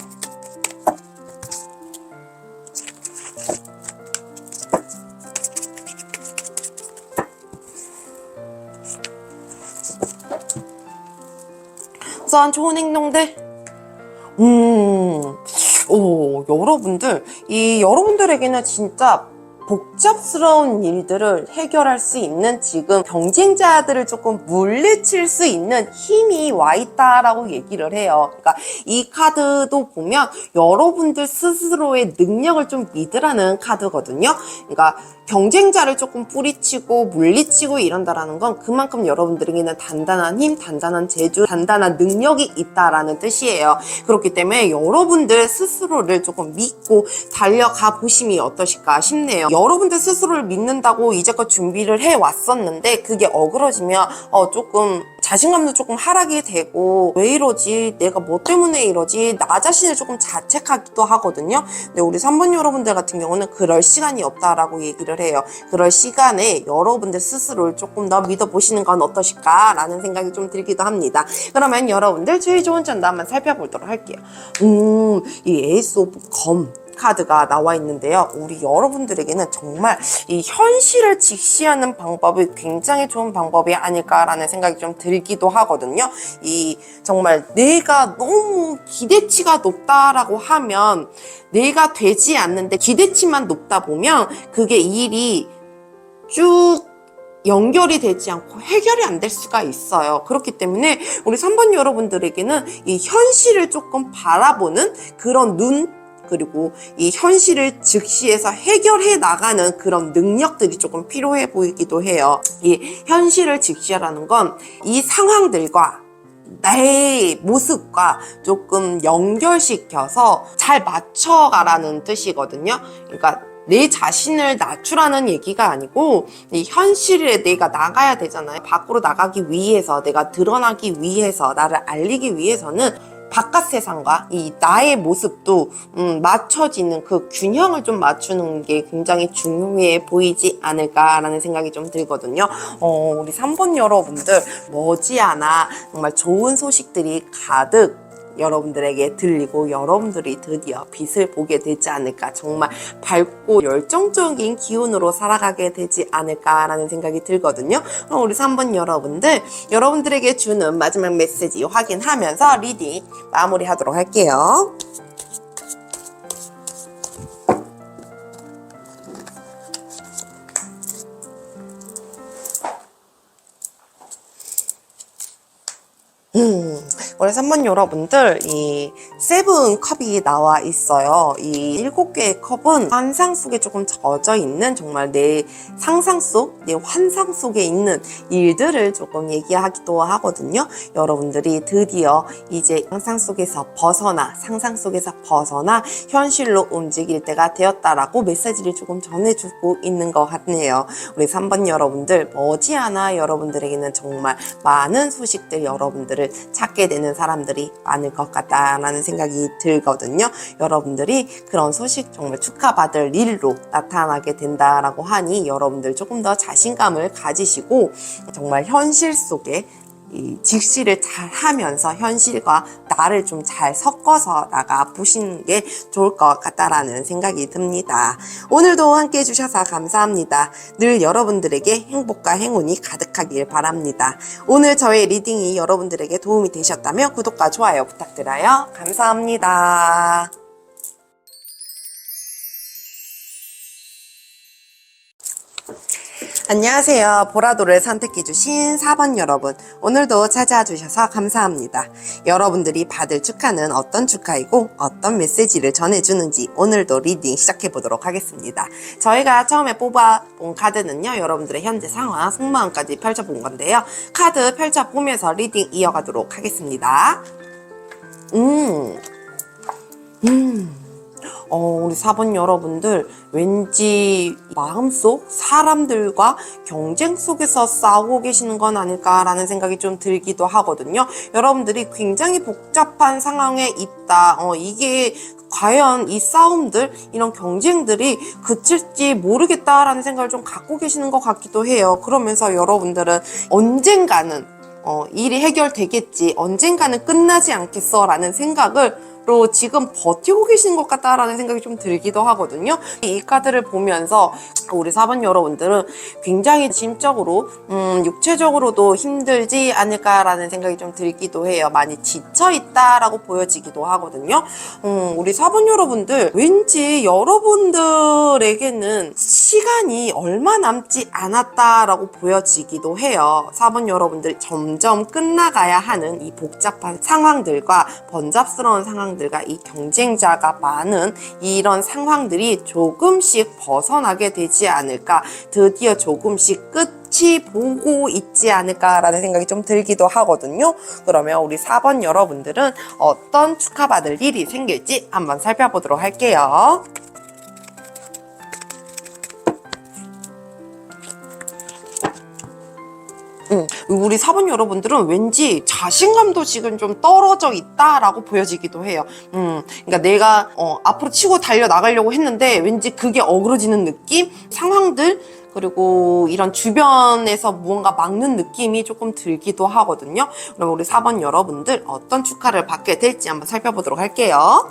우선 좋은 행동들. 여러분들, 여러분들에게는 진짜 복잡스러운 일들을 해결할 수 있는 지금 경쟁자들을 조금 물리칠 수 있는 힘이 와 있다라고 얘기를 해요. 그러니까 이 카드도 보면 여러분들 스스로의 능력을 좀 믿으라는 카드거든요. 그러니까 경쟁자를 조금 뿌리치고 물리치고 이런다라는 건 그만큼 여러분들에게는 단단한 힘, 단단한 재주, 단단한 능력이 있다라는 뜻이에요. 그렇기 때문에 여러분들 스스로를 조금 믿고 달려가 보심이 어떠실까 싶네요. 여러분들 스스로를 믿는다고 이제껏 준비를 해왔었는데 그게 어그러지면 조금 자신감도 조금 하락이 되고 왜 이러지? 내가 뭐 때문에 이러지? 나 자신을 조금 자책하기도 하거든요. 근데 우리 3번 여러분들 같은 경우는 그럴 시간이 없다라고 얘기를 해요. 그럴 시간에 여러분들 스스로를 조금 더 믿어보시는 건 어떠실까라는 생각이 좀 들기도 합니다. 그러면 여러분들 제일 좋은 전도 한번 살펴보도록 할게요. 이 에이스 오브 검 카드가 나와 있는데요. 우리 여러분들에게는 정말 이 현실을 직시하는 방법이 굉장히 좋은 방법이 아닐까라는 생각이 좀 들기도 하거든요. 이 정말 내가 너무 기대치가 높다라고 하면 내가 되지 않는데 기대치만 높다 보면 그게 일이 쭉 연결이 되지 않고 해결이 안 될 수가 있어요. 그렇기 때문에 우리 3번 여러분들에게는 이 현실을 조금 바라보는 그런 눈 그리고 이 현실을 즉시해서 해결해 나가는 그런 능력들이 조금 필요해 보이기도 해요. 이 현실을 직시하라는 건 이 상황들과 나의 모습과 조금 연결시켜서 잘 맞춰가라는 뜻이거든요. 그러니까 내 자신을 낮추라는 얘기가 아니고 이 현실에 내가 나가야 되잖아요. 밖으로 나가기 위해서 내가 드러나기 위해서 나를 알리기 위해서는 바깥 세상과 이 나의 모습도 맞춰지는 그 균형을 좀 맞추는 게 굉장히 중요해 보이지 않을까라는 생각이 좀 들거든요. 우리 3번 여러분들 머지않아 정말 좋은 소식들이 가득 여러분들에게 들리고 여러분들이 드디어 빛을 보게 되지 않을까, 정말 밝고 열정적인 기운으로 살아가게 되지 않을까라는 생각이 들거든요. 그럼 우리 3번 여러분들, 여러분들에게 주는 마지막 메시지 확인하면서 리딩 마무리하도록 할게요. 우리 3번 여러분들, 이 세븐 컵이 나와 있어요. 이 7개의 컵은 환상 속에 조금 젖어 있는, 정말 내 상상 속, 내 환상 속에 있는 일들을 조금 얘기하기도 하거든요. 여러분들이 드디어 이제 상상 속에서 벗어나, 상상 속에서 벗어나 현실로 움직일 때가 되었다라고 메시지를 조금 전해주고 있는 것 같네요. 우리 3번 여러분들, 머지않아 여러분들에게는 정말 많은 소식들, 여러분들을 찾게 되는 사람들이 많을 것 같다라는 생각이 들거든요. 여러분들이 그런 소식 정말 축하받을 일로 나타나게 된다라고 하니 여러분들 조금 더 자신감을 가지시고 정말 현실 속에 이 직시를 잘 하면서 현실과 나를 좀 잘 섞어서 나가 보시는 게 좋을 것 같다라는 생각이 듭니다. 오늘도 함께 해주셔서 감사합니다. 늘 여러분들에게 행복과 행운이 가득하길 바랍니다. 오늘 저의 리딩이 여러분들에게 도움이 되셨다면 구독과 좋아요 부탁드려요. 감사합니다. 안녕하세요. 보라도를 선택해주신 4번 여러분, 오늘도 찾아와 주셔서 감사합니다. 여러분들이 받을 축하는 어떤 축하이고 어떤 메시지를 전해주는지 오늘도 리딩 시작해보도록 하겠습니다. 저희가 처음에 뽑아본 카드는요, 여러분들의 현재 상황, 속마음까지 펼쳐본 건데요. 카드 펼쳐보면서 리딩 이어가도록 하겠습니다. 우리 4번 여러분들, 왠지 마음속 사람들과 경쟁 속에서 싸우고 계시는 건 아닐까라는 생각이 좀 들기도 하거든요. 여러분들이 굉장히 복잡한 상황에 있다. 이게 과연 이 싸움들, 이런 경쟁들이 그칠지 모르겠다라는 생각을 좀 갖고 계시는 것 같기도 해요. 그러면서 여러분들은 언젠가는 일이 해결되겠지, 언젠가는 끝나지 않겠어 라는 생각을 지금 버티고 계신 것 같다라는 생각이 좀 들기도 하거든요. 이 카드를 보면서 우리 4번 여러분들은 굉장히 심적으로 육체적으로도 힘들지 않을까라는 생각이 좀 들기도 해요. 많이 지쳐있다라고 보여지기도 하거든요. 우리 4번 여러분들 왠지 여러분들에게는 시간이 얼마 남지 않았다라고 보여지기도 해요. 4번 여러분들 점점 끝나가야 하는 이 복잡한 상황들과 번잡스러운 상황들과 이 경쟁자가 많은 이런 상황들이 조금씩 벗어나게 되지 않을까, 드디어 조금씩 끝이 보고 있지 않을까라는 생각이 좀 들기도 하거든요. 그러면 우리 4번 여러분들은 어떤 축하받을 일이 생길지 한번 살펴보도록 할게요. 우리 4번 여러분들은 왠지 자신감도 지금 좀 떨어져 있다라고 보여지기도 해요. 그러니까 내가 앞으로 치고 달려 나가려고 했는데 왠지 그게 어그러지는 느낌? 상황들 그리고 이런 주변에서 무언가 막는 느낌이 조금 들기도 하거든요. 그럼 우리 4번 여러분들 어떤 축하를 받게 될지 한번 살펴보도록 할게요.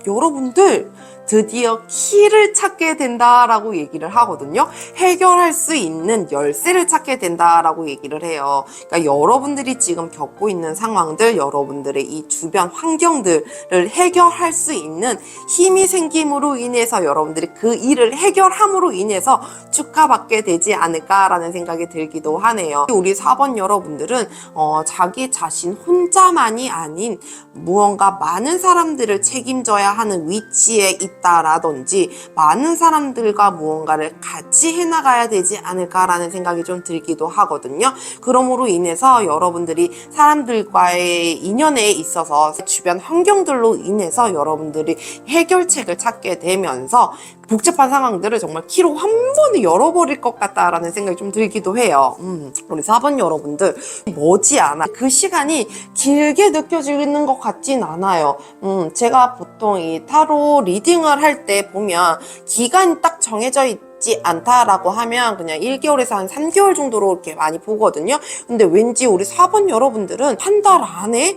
여러분들 드디어 키를 찾게 된다라고 얘기를 하거든요. 해결할 수 있는 열쇠를 찾게 된다라고 얘기를 해요. 그러니까 여러분들이 지금 겪고 있는 상황들, 여러분들의 이 주변 환경들을 해결할 수 있는 힘이 생김으로 인해서 여러분들이 그 일을 해결함으로 인해서 축하받게 되지 않을까라는 생각이 들기도 하네요. 우리 4번 여러분들은 자기 자신 혼자만이 아닌 무언가 많은 사람들을 책임져야 하는 위치에 있다라든지 많은 사람들과 무언가를 같이 해나가야 되지 않을까라는 생각이 좀 들기도 하거든요. 그러므로 인해서 여러분들이 사람들과의 인연에 있어서 주변 환경들로 인해서 여러분들이 해결책을 찾게 되면서 복잡한 상황들을 정말 키로 한 번에 열어버릴 것 같다라는 생각이 좀 들기도 해요. 우리 4번 여러분들 머지않아 그 시간이 길게 느껴지는 것 같진 않아요. 제가 보통 이 타로 리딩을 할 때 보면 기간이 딱 정해져 있지 않다라고 하면 그냥 1개월에서 한 3개월 정도로 이렇게 많이 보거든요. 근데 왠지 우리 4번 여러분들은 한 달 안에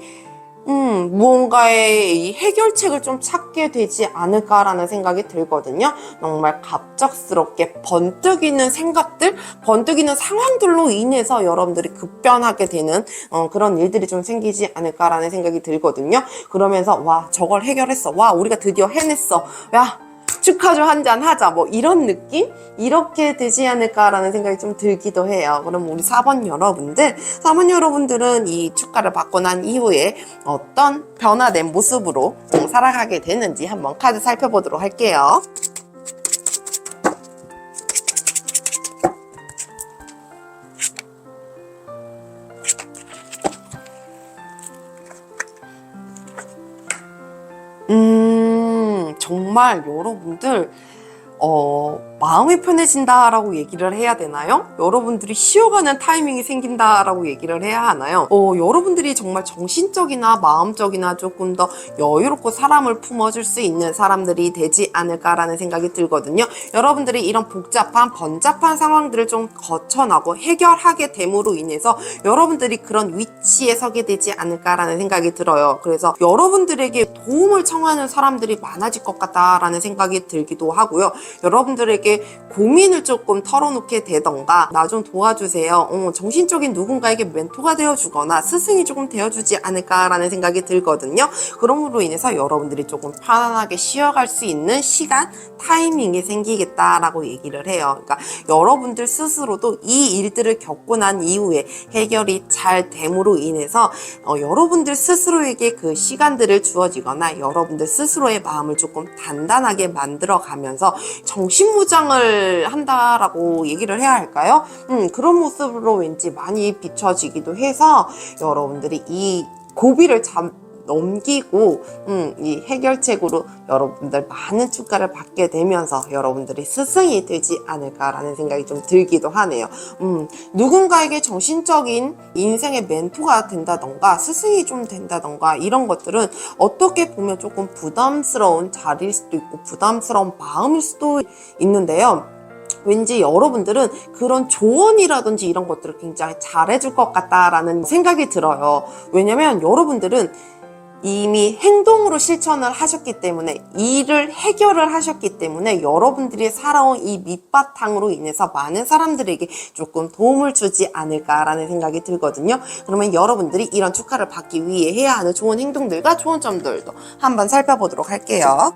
무언가의 이 해결책을 좀 찾게 되지 않을까라는 생각이 들거든요. 정말 갑작스럽게 번뜩이는 생각들, 번뜩이는 상황들로 인해서 여러분들이 급변하게 되는 그런 일들이 좀 생기지 않을까라는 생각이 들거든요. 그러면서 와, 저걸 해결했어. 와, 우리가 드디어 해냈어. 야, 축하 좀 한잔 하자, 뭐 이런 느낌? 이렇게 되지 않을까라는 생각이 좀 들기도 해요. 그럼 우리 4번 여러분들은 이 축하를 받고 난 이후에 어떤 변화된 모습으로 살아가게 되는지 한번 카드 살펴보도록 할게요. 정말 여러분들 마음이 편해진다라고 얘기를 해야 되나요? 여러분들이 쉬어가는 타이밍이 생긴다라고 얘기를 해야 하나요? 여러분들이 정말 정신적이나 마음적이나 조금 더 여유롭고 사람을 품어줄 수 있는 사람들이 되지 않을까라는 생각이 들거든요. 여러분들이 이런 복잡한 번잡한 상황들을 좀 거쳐나고 해결하게 됨으로 인해서 여러분들이 그런 위치에 서게 되지 않을까라는 생각이 들어요. 그래서 여러분들에게 도움을 청하는 사람들이 많아질 것 같다라는 생각이 들기도 하고요. 여러분들에게 고민을 조금 털어놓게 되던가 나 좀 도와주세요. 정신적인 누군가에게 멘토가 되어주거나 스승이 조금 되어주지 않을까라는 생각이 들거든요. 그러므로 인해서 여러분들이 조금 편안하게 쉬어갈 수 있는 시간, 타이밍이 생기겠다라고 얘기를 해요. 그러니까 여러분들 스스로도 이 일들을 겪고 난 이후에 해결이 잘 됨으로 인해서 여러분들 스스로에게 그 시간들을 주어지거나 여러분들 스스로의 마음을 조금 단단하게 만들어가면서 정신무장을 한다라고 얘기를 해야 할까요? 그런 모습으로 왠지 많이 비춰지기도 해서 여러분들이 이 고비를 넘기고 이 해결책으로 여러분들 많은 축하를 받게 되면서 여러분들이 스승이 되지 않을까라는 생각이 좀 들기도 하네요. 누군가에게 정신적인 인생의 멘토가 된다던가 스승이 좀 된다던가 이런 것들은 어떻게 보면 조금 부담스러운 자리일 수도 있고 부담스러운 마음일 수도 있는데요. 왠지 여러분들은 그런 조언이라든지 이런 것들을 굉장히 잘해줄 것 같다라는 생각이 들어요. 왜냐면 여러분들은 이미 행동으로 실천을 하셨기 때문에 일을 해결을 하셨기 때문에 여러분들이 살아온 이 밑바탕으로 인해서 많은 사람들에게 조금 도움을 주지 않을까라는 생각이 들거든요. 그러면 여러분들이 이런 축하를 받기 위해 해야 하는 좋은 행동들과 좋은 점들도 한번 살펴보도록 할게요.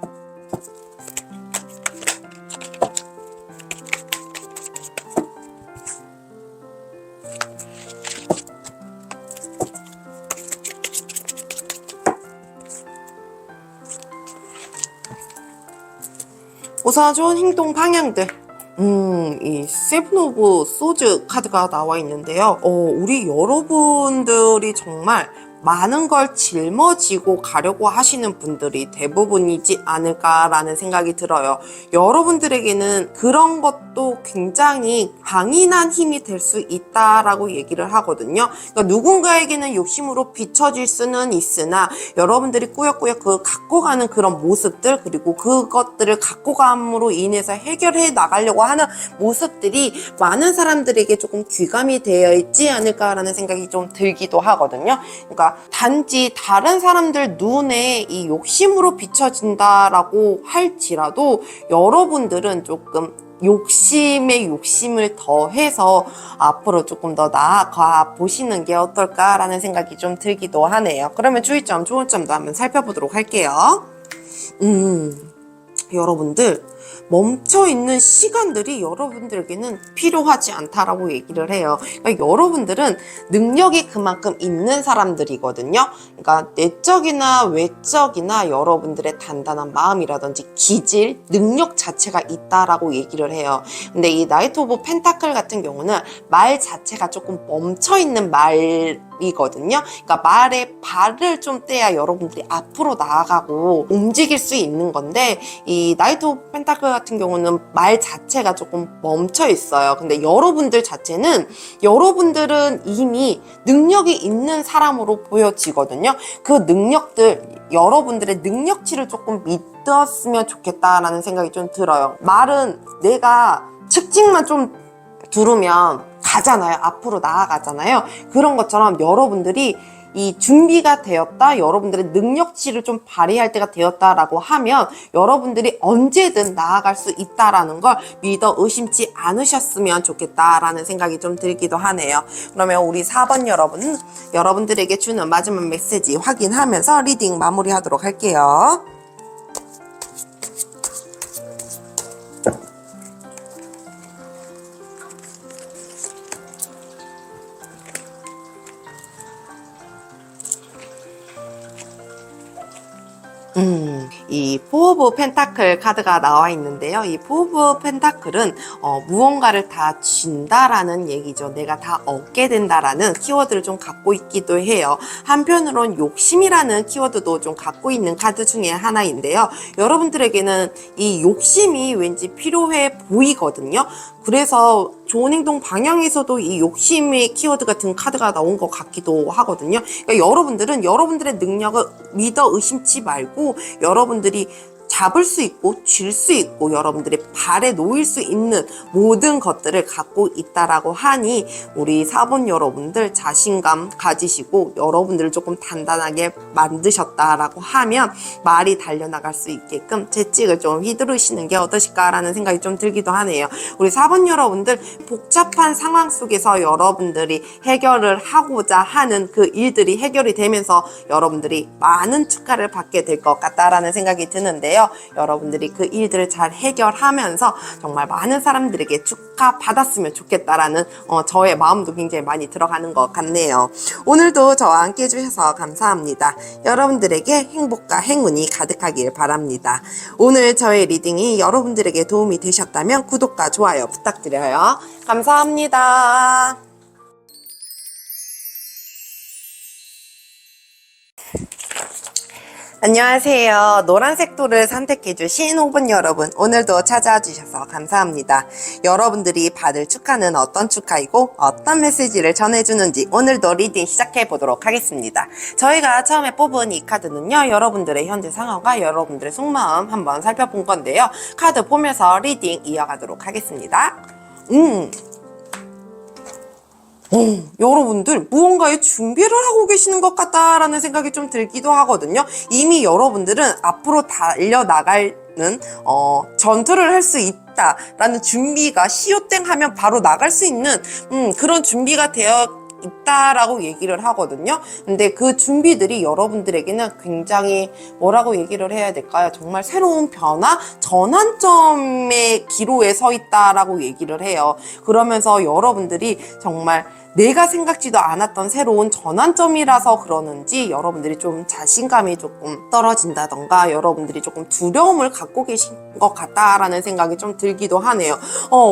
우선 좋은 행동 방향들. 이 세븐 오브 소즈 카드가 나와 있는데요. 우리 여러분들이 정말 많은 걸 짊어지고 가려고 하시는 분들이 대부분이지 않을까라는 생각이 들어요. 여러분들에게는 그런 것도 굉장히 강인한 힘이 될 수 있다라고 얘기를 하거든요. 그러니까 누군가에게는 욕심으로 비춰질 수는 있으나 여러분들이 꾸역꾸역 갖고 가는 그런 모습들, 그리고 그것들을 갖고 감으로 인해서 해결해 나가려고 하는 모습들이 많은 사람들에게 조금 귀감이 되어 있지 않을까라는 생각이 좀 들기도 하거든요. 그러니까 단지 다른 사람들 눈에 이 욕심으로 비춰진다라고 할지라도 여러분들은 조금 욕심에 욕심을 더해서 앞으로 조금 더 나아가 보시는 게 어떨까라는 생각이 좀 들기도 하네요. 그러면 주의점, 좋은 점도 한번 살펴보도록 할게요. 여러분들 멈춰있는 시간들이 여러분들에게는 필요하지 않다라고 얘기를 해요. 그러니까 여러분들은 능력이 그만큼 있는 사람들이거든요. 그러니까 내적이나 외적이나 여러분들의 단단한 마음이라든지 기질, 능력 자체가 있다라고 얘기를 해요. 근데 이 나이트 오브 펜타클 같은 경우는 말 자체가 조금 멈춰있는 말이거든요. 그러니까 말에 발을 좀 떼야 여러분들이 앞으로 나아가고 움직일 수 있는 건데, 이 나이트 오브 펜타클 같은 경우는 말 자체가 조금 멈춰 있어요. 근데 여러분들 자체는, 여러분들은 이미 능력이 있는 사람으로 보여지거든요. 그 능력들, 여러분들의 능력치를 조금 믿었으면 좋겠다라는 생각이 좀 들어요. 말은 내가 측직만 좀 두르면 가잖아요. 앞으로 나아가잖아요. 그런 것처럼 여러분들이 이 준비가 되었다, 여러분들의 능력치를 좀 발휘할 때가 되었다라고 하면 여러분들이 언제든 나아갈 수 있다라는 걸 믿어 의심치 않으셨으면 좋겠다라는 생각이 좀 들기도 하네요. 그러면 우리 4번 여러분들에게 주는 마지막 메시지 확인하면서 리딩 마무리하도록 할게요. 이 포 오브 펜타클 카드가 나와 있는데요. 이 포 오브 펜타클은 무언가를 다 준다라는 얘기죠. 내가 다 얻게 된다라는 키워드를 좀 갖고 있기도 해요. 한편으론 욕심이라는 키워드도 좀 갖고 있는 카드 중에 하나인데요. 여러분들에게는 이 욕심이 왠지 필요해 보이거든요. 그래서 좋은 행동 방향에서도 이 욕심의 키워드 같은 카드가 나온 것 같기도 하거든요. 그러니까 여러분들은 여러분들의 능력을 믿어 의심치 말고 여러분들이 잡을 수 있고 쥘 수 있고 여러분들의 발에 놓일 수 있는 모든 것들을 갖고 있다라고 하니 우리 4번 여러분들 자신감 가지시고 여러분들을 조금 단단하게 만드셨다라고 하면 말이 달려나갈 수 있게끔 채찍을 좀 휘두르시는 게 어떠실까라는 생각이 좀 들기도 하네요. 우리 4번 여러분들 복잡한 상황 속에서 여러분들이 해결을 하고자 하는 그 일들이 해결이 되면서 여러분들이 많은 축하를 받게 될 것 같다라는 생각이 드는데요. 여러분들이 그 일들을 잘 해결하면서 정말 많은 사람들에게 축하받았으면 좋겠다라는 저의 마음도 굉장히 많이 들어가는 것 같네요. 오늘도 저와 함께 해주셔서 감사합니다. 여러분들에게 행복과 행운이 가득하길 바랍니다. 오늘 저의 리딩이 여러분들에게 도움이 되셨다면 구독과 좋아요 부탁드려요. 감사합니다. 안녕하세요. 노란색 돌을 선택해주신 5분 여러분, 오늘도 찾아와 주셔서 감사합니다. 여러분들이 받을 축하는 어떤 축하이고 어떤 메시지를 전해주는지 오늘도 리딩 시작해보도록 하겠습니다. 저희가 처음에 뽑은 이 카드는요, 여러분들의 현재 상황과 여러분들의 속마음 한번 살펴본 건데요. 카드 보면서 리딩 이어가도록 하겠습니다. 여러분들 무언가의 준비를 하고 계시는 것 같다라는 생각이 좀 들기도 하거든요. 이미 여러분들은 앞으로 달려나가는 전투를 할 수 있다라는 준비가 시오땡 하면 바로 나갈 수 있는 그런 준비가 되어 있다라고 얘기를 하거든요. 근데 그 준비들이 여러분들에게는 굉장히 뭐라고 얘기를 해야 될까요? 정말 새로운 변화, 전환점의 기로에 서 있다라고 얘기를 해요. 그러면서 여러분들이 정말 내가 생각지도 않았던 새로운 전환점이라서 그러는지 여러분들이 좀 자신감이 조금 떨어진다던가 여러분들이 조금 두려움을 갖고 계신 것 같다라는 생각이 좀 들기도 하네요.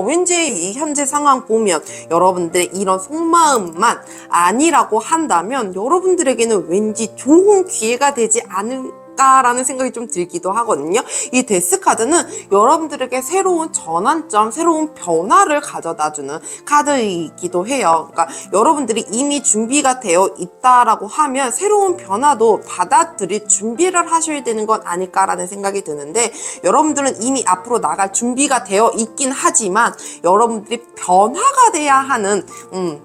왠지 이 현재 상황 보면 여러분들의 이런 속마음만 아니라고 한다면 여러분들에게는 왠지 좋은 기회가 되지 않을까라는 생각이 좀 들기도 하거든요. 이 데스 카드는 여러분들에게 새로운 전환점, 새로운 변화를 가져다주는 카드이기도 해요. 그러니까 여러분들이 이미 준비가 되어 있다라고 하면 새로운 변화도 받아들일 준비를 하셔야 되는 건 아닐까라는 생각이 드는데 여러분들은 이미 앞으로 나갈 준비가 되어 있긴 하지만 여러분들이 변화가 돼야 하는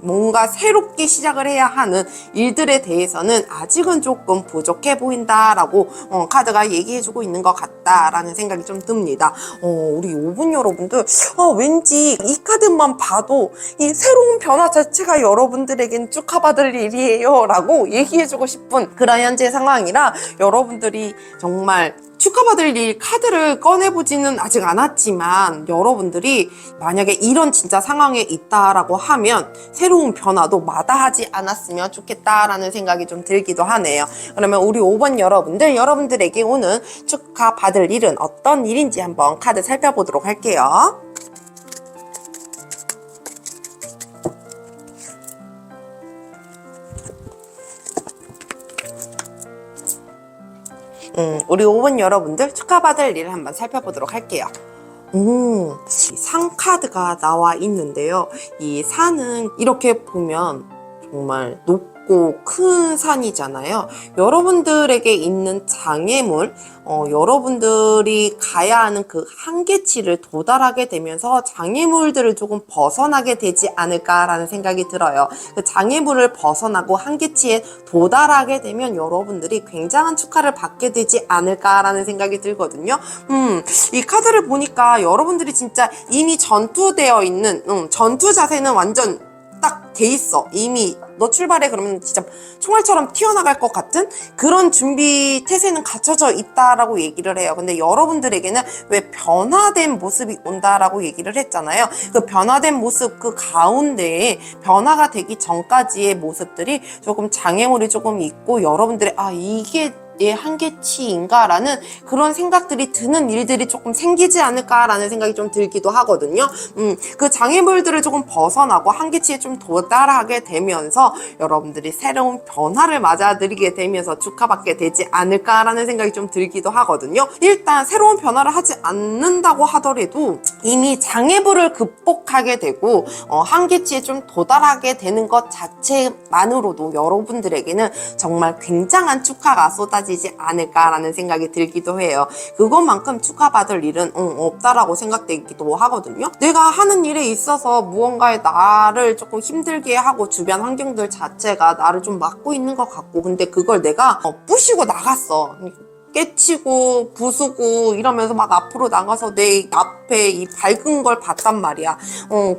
뭔가 새롭게 시작을 해야 하는 일들에 대해서는 아직은 조금 부족해 보인다라고 카드가 얘기해주고 있는 것 같다라는 생각이 좀 듭니다. 우리 5분 여러분들 왠지 이 카드만 봐도 이 새로운 변화 자체가 여러분들에겐 축하받을 일이에요 라고 얘기해주고 싶은 그런 현재 상황이라 여러분들이 정말 축하받을 일 카드를 꺼내보지는 아직 않았지만 여러분들이 만약에 이런 진짜 상황에 있다라고 하면 새로운 변화도 마다하지 않았으면 좋겠다라는 생각이 좀 들기도 하네요. 그러면 우리 5번 여러분들에게 오는 축하받을 일은 어떤 일인지 한번 카드 살펴보도록 할게요. 우리 5번 여러분들 축하받을 일을 한번 살펴보도록 할게요. 상 카드가 나와 있는데요. 이 산은 이렇게 보면 정말 높고 큰 산이잖아요. 여러분들에게 있는 장애물, 여러분들이 가야 하는 그 한계치를 도달하게 되면서 장애물들을 조금 벗어나게 되지 않을까라는 생각이 들어요. 그 장애물을 벗어나고 한계치에 도달하게 되면 여러분들이 굉장한 축하를 받게 되지 않을까라는 생각이 들거든요. 이 카드를 보니까 여러분들이 진짜 이미 전투되어 있는 전투 자세는 완전 딱 돼 있어. 이미 너 출발해 그러면 진짜 총알처럼 튀어나갈 것 같은 그런 준비 태세는 갖춰져 있다라고 얘기를 해요. 근데 여러분들에게는 왜 변화된 모습이 온다라고 얘기를 했잖아요. 그 변화된 모습 그 가운데에 변화가 되기 전까지의 모습들이 조금 장애물이 조금 있고 여러분들의 이게 내 한계치인가라는 그런 생각들이 드는 일들이 조금 생기지 않을까라는 생각이 좀 들기도 하거든요. 그 장애물들을 조금 벗어나고 한계치에 좀 도달하게 되면서 여러분들이 새로운 변화를 맞아들이게 되면서 축하받게 되지 않을까라는 생각이 좀 들기도 하거든요. 일단 새로운 변화를 하지 않는다고 하더라도 이미 장애물을 극복하게 되고 한계치에 좀 도달하게 되는 것 자체만으로도 여러분들에게는 정말 굉장한 축하가 쏟아지지 않을까라는 생각이 들기도 해요. 그것만큼 축하받을 일은 없다라고 생각되기도 하거든요. 내가 하는 일에 있어서 무언가에 나를 조금 힘들게 하고 주변 환경들 자체가 나를 좀 막고 있는 것 같고 근데 그걸 내가 부시고 나갔어. 깨치고 부수고 이러면서 막 앞으로 나가서 내 앞에 이 밝은 걸 봤단 말이야.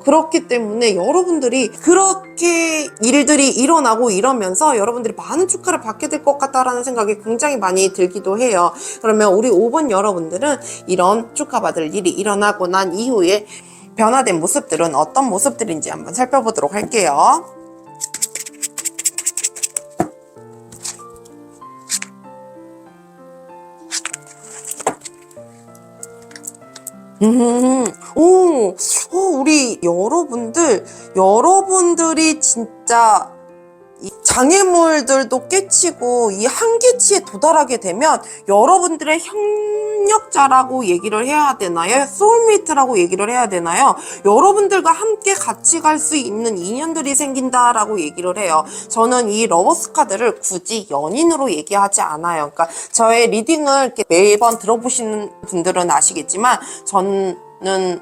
그렇기 때문에 여러분들이 그렇게 일들이 일어나고 이러면서 여러분들이 많은 축하를 받게 될 것 같다라는 생각이 굉장히 많이 들기도 해요. 그러면 우리 5번 여러분들은 이런 축하받을 일이 일어나고 난 이후에 변화된 모습들은 어떤 모습들인지 한번 살펴보도록 할게요. 우리 여러분들이 진짜 이 장애물들도 깨치고 이 한계치에 도달하게 되면 여러분들의 협력자라고 얘기를 해야 되나요? 소울메이트라고 얘기를 해야 되나요? 여러분들과 함께 같이 갈 수 있는 인연들이 생긴다라고 얘기를 해요. 저는 이 러버스 카드를 굳이 연인으로 얘기하지 않아요. 그러니까 저의 리딩을 이렇게 매번 들어보시는 분들은 아시겠지만 전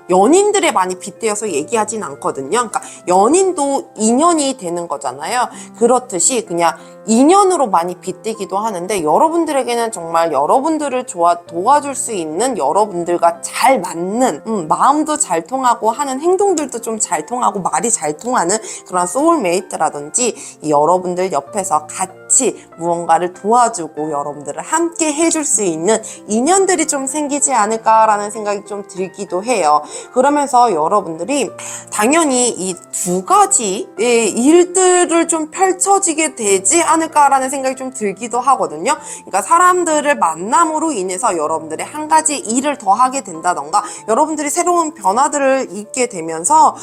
연인들에 많이 빗대어서 얘기하진 않거든요. 그러니까 연인도 인연이 되는 거잖아요. 그렇듯이 그냥 인연으로 많이 빗대기도 하는데, 여러분들에게는 정말 여러분들을 도와줄 수 있는, 여러분들과 잘 맞는, 마음도 잘 통하고 하는 행동들도 좀 잘 통하고 말이 잘 통하는 그런 소울메이트라든지, 여러분들 옆에서 같이 무언가를 도와주고 여러분들을 함께 해줄 수 있는 인연들이 좀 생기지 않을까라는 생각이 좀 들기도 해요. 그러면서 여러분들이 당연히 이 두 가지의 일들을 좀 펼쳐지게 되지 않을까라는 생각이 좀 들기도 하거든요. 그러니까 사람들을 만남으로 인해서 여러분들이 한 가지 일을 더 하게 된다던가, 여러분들이 새로운 변화들을 잊게 되면서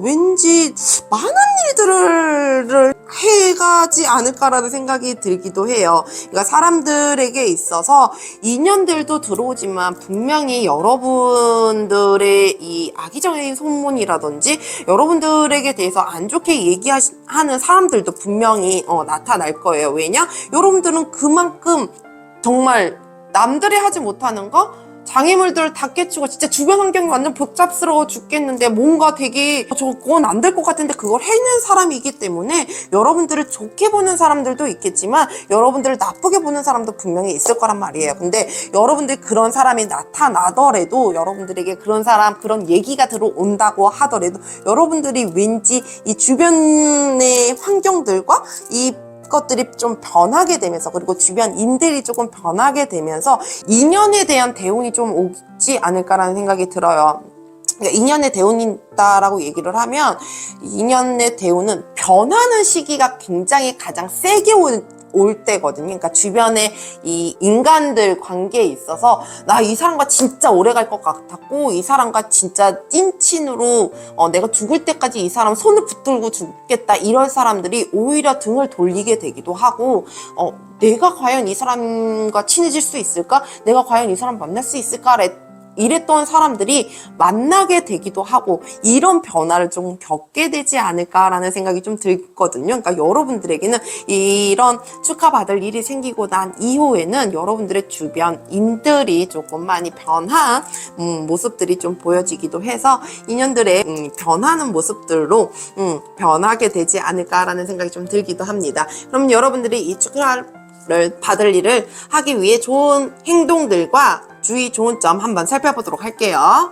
왠지 많은 일들을 해가지 않을까라는 생각이 들기도 해요. 그러니까 사람들에게 있어서 인연들도 들어오지만, 분명히 여러분들의 이 악의적인 소문이라든지 여러분들에게 대해서 안 좋게 얘기하는 사람들도 분명히 나타날 거예요. 왜냐? 여러분들은 그만큼 정말 남들이 하지 못하는 거, 장애물들을 다 깨치고 진짜 주변 환경이 완전 복잡스러워 죽겠는데 뭔가 되게 그건 안 될 것 같은데 그걸 해낸 사람이기 때문에, 여러분들을 좋게 보는 사람들도 있겠지만 여러분들을 나쁘게 보는 사람도 분명히 있을 거란 말이에요. 근데 여러분들 그런 사람이 나타나더라도, 여러분들에게 그런 얘기가 들어온다고 하더라도, 여러분들이 왠지 이 주변의 환경들과 이 것들이 좀 변하게 되면서, 그리고 주변인들이 조금 변하게 되면서 인연에 대한 대운이 좀 오지 않을까라는 생각이 들어요. 그러니까 인연의 대운이 있다라고 얘기를 하면, 인연의 대운은 변하는 시기가 굉장히 가장 세게 올 때거든요. 그러니까 주변에 이 인간들 관계에 있어서 나 이 사람과 진짜 오래 갈 것 같았고, 이 사람과 진짜 찐친으로 내가 죽을 때까지 이 사람 손을 붙들고 죽겠다, 이런 사람들이 오히려 등을 돌리게 되기도 하고, 내가 과연 이 사람과 친해질 수 있을까? 내가 과연 이 사람 만날 수 있을까? 이랬던 사람들이 만나게 되기도 하고, 이런 변화를 좀 겪게 되지 않을까라는 생각이 좀 들거든요. 그러니까 여러분들에게는 이런 축하받을 일이 생기고 난 이후에는 여러분들의 주변인들이 조금 많이 변한 모습들이 좀 보여지기도 해서, 인연들의 변하는 모습들로 변하게 되지 않을까라는 생각이 좀 들기도 합니다. 그럼 여러분들이 이 축하를 받을 일을 하기 위해 좋은 행동들과 주의 좋은 점 한번 살펴보도록 할게요.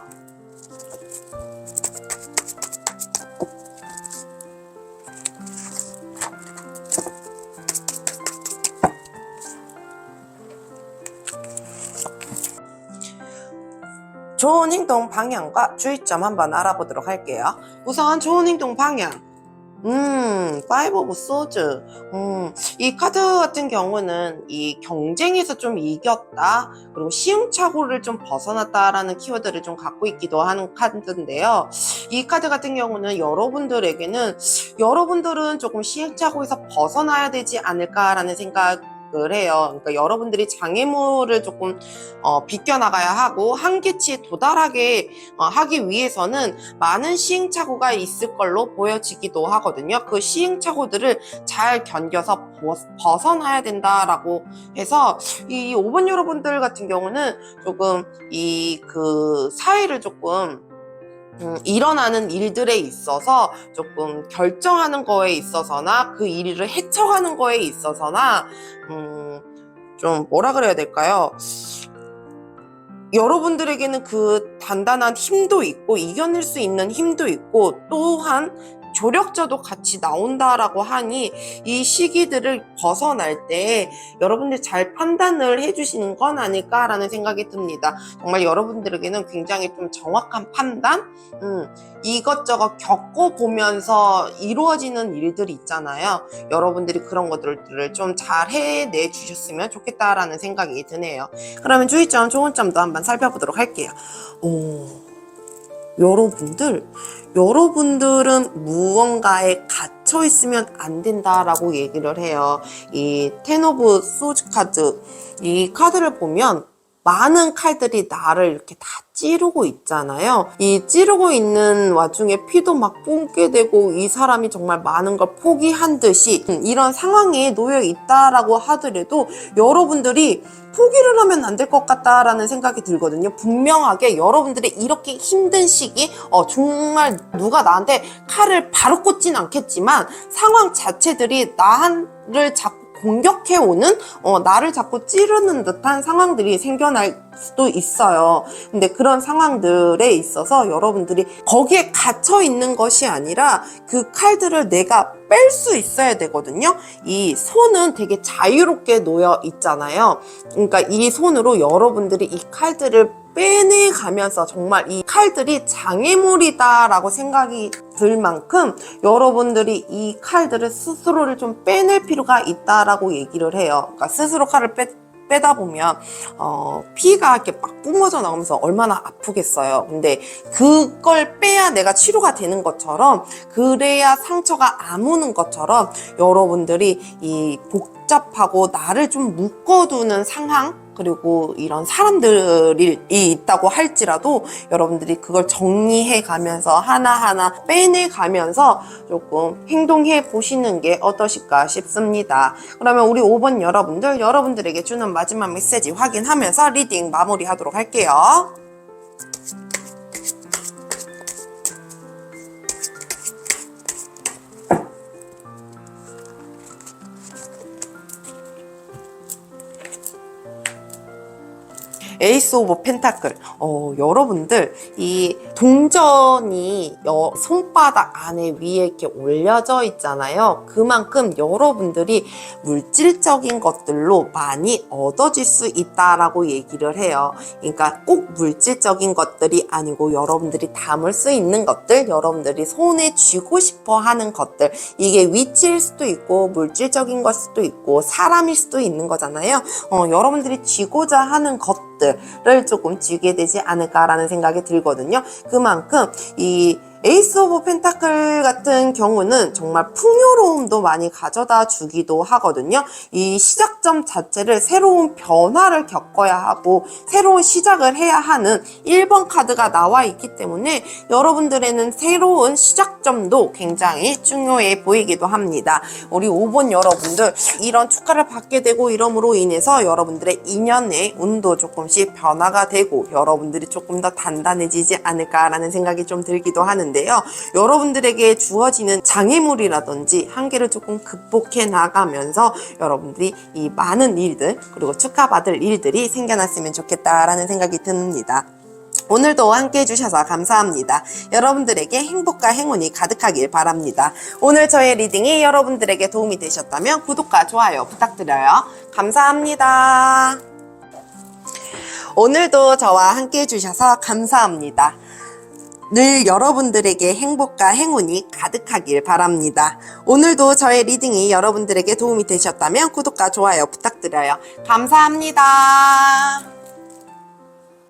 좋은 행동 방향과 주의점 한번 알아보도록 할게요. 우선 좋은 행동 방향. 파이브 오브 소즈. 이 카드 같은 경우는 이 경쟁에서 좀 이겼다, 그리고 시행착오를 좀 벗어났다라는 키워드를 좀 갖고 있기도 하는 카드인데요. 이 카드 같은 경우는 여러분들은 조금 시행착오에서 벗어나야 되지 않을까라는 생각을 해요. 그러니까 여러분들이 장애물을 조금 비껴나가야 하고, 한계치에 도달하게 하기 위해서는 많은 시행착오가 있을 걸로 보여지기도 하거든요. 그 시행착오들을 잘 견뎌서 벗어나야 된다라고 해서, 이 5번 여러분들 같은 경우는 조금 그 사회를 조금 일어나는 일들에 있어서 조금 결정하는 거에 있어서나, 그 일을 헤쳐가는 거에 있어서나 좀 뭐라 그래야 될까요? 여러분들에게는 그 단단한 힘도 있고, 이겨낼 수 있는 힘도 있고, 또한 조력자도 같이 나온다라고 하니, 이 시기들을 벗어날 때 여러분들 잘 판단을 해주시는 건 아닐까라는 생각이 듭니다. 정말 여러분들에게는 굉장히 좀 정확한 판단, 이것저것 겪어보면서 이루어지는 일들이 있잖아요. 여러분들이 그런 것들을 좀 잘 해내 주셨으면 좋겠다라는 생각이 드네요. 그러면 주의점, 좋은 점도 한번 살펴보도록 할게요. 여러분들은 무언가에 갇혀 있으면 안 된다라고 얘기를 해요. 이 텐 오브 소즈 카드, 이 카드를 보면 많은 칼들이 나를 이렇게 다 찌르고 있잖아요. 이 찌르고 있는 와중에 피도 막 뿜게 되고 이 사람이 정말 많은 걸 포기한 듯이 이런 상황에 놓여 있다라고 하더라도 여러분들이 포기를 하면 안 될 것 같다라는 생각이 들거든요. 분명하게 여러분들이 이렇게 힘든 시기 정말 누가 나한테 칼을 바로 꽂진 않겠지만 상황 자체들이 나를 자꾸 공격해오는 나를 자꾸 찌르는 듯한 상황들이 생겨날 수도 있어요. 근데 그런 상황들에 있어서 여러분들이 거기에 갇혀 있는 것이 아니라 그 칼들을 내가 뺄 수 있어야 되거든요. 이 손은 되게 자유롭게 놓여 있잖아요. 그러니까 이 손으로 여러분들이 이 칼들을 빼내가면서 정말 이 칼들이 장애물이다라고 생각이 들 만큼 여러분들이 이 칼들을 스스로를 좀 빼낼 필요가 있다라고 얘기를 해요. 그러니까 스스로 칼을 빼다 보면 피가 이렇게 막 뿜어져 나오면서 얼마나 아프겠어요. 근데 그걸 빼야 내가 치료가 되는 것처럼, 그래야 상처가 아무는 것처럼 여러분들이 이 복잡하고 나를 좀 묶어두는 상황, 그리고 이런 사람들이 있다고 할지라도 여러분들이 그걸 정리해 가면서 하나하나 빼내 가면서 조금 행동해 보시는 게 어떠실까 싶습니다. 그러면 우리 5번 여러분들에게 주는 마지막 메시지 확인하면서 리딩 마무리하도록 할게요. 에이스 오브 펜타클. 여러분들 이 동전이 손바닥 안에 위에 이렇게 올려져 있잖아요. 그만큼 여러분들이 물질적인 것들로 많이 얻어질 수 있다라고 얘기를 해요. 그러니까 꼭 물질적인 것들이 아니고 여러분들이 담을 수 있는 것들, 여러분들이 손에 쥐고 싶어 하는 것들, 이게 위치일 수도 있고 물질적인 걸 수도 있고 사람일 수도 있는 거잖아요. 여러분들이 쥐고자 하는 것들을 조금 쥐게 되지 않을까라는 생각이 들거든요. 그만큼 이 에이스 오브 펜타클 같은 경우는 정말 풍요로움도 많이 가져다 주기도 하거든요. 이 시작점 자체를 새로운 변화를 겪어야 하고 새로운 시작을 해야 하는 1번 카드가 나와 있기 때문에 여러분들에는 새로운 시작점도 굉장히 중요해 보이기도 합니다. 우리 5번 여러분들 이런 축하를 받게 되고 이러므로 인해서 여러분들의 인연의 운도 조금씩 변화가 되고 여러분들이 조금 더 단단해지지 않을까라는 생각이 좀 들기도 하는데 여러분들에게 주어지는 장애물이라든지 한계를 조금 극복해 나가면서 여러분들이 이 많은 일들 그리고 축하받을 일들이 생겨났으면 좋겠다라는 생각이 듭니다. 오늘도 함께 해주셔서 감사합니다. 여러분들에게 행복과 행운이 가득하길 바랍니다. 오늘 저의 리딩이 여러분들에게 도움이 되셨다면 구독과 좋아요 부탁드려요. 감사합니다. 오늘도 저와 함께 해주셔서 감사합니다. 늘 여러분들에게 행복과 행운이 가득하길 바랍니다. 오늘도 저의 리딩이 여러분들에게 도움이 되셨다면 구독과 좋아요 부탁드려요. 감사합니다.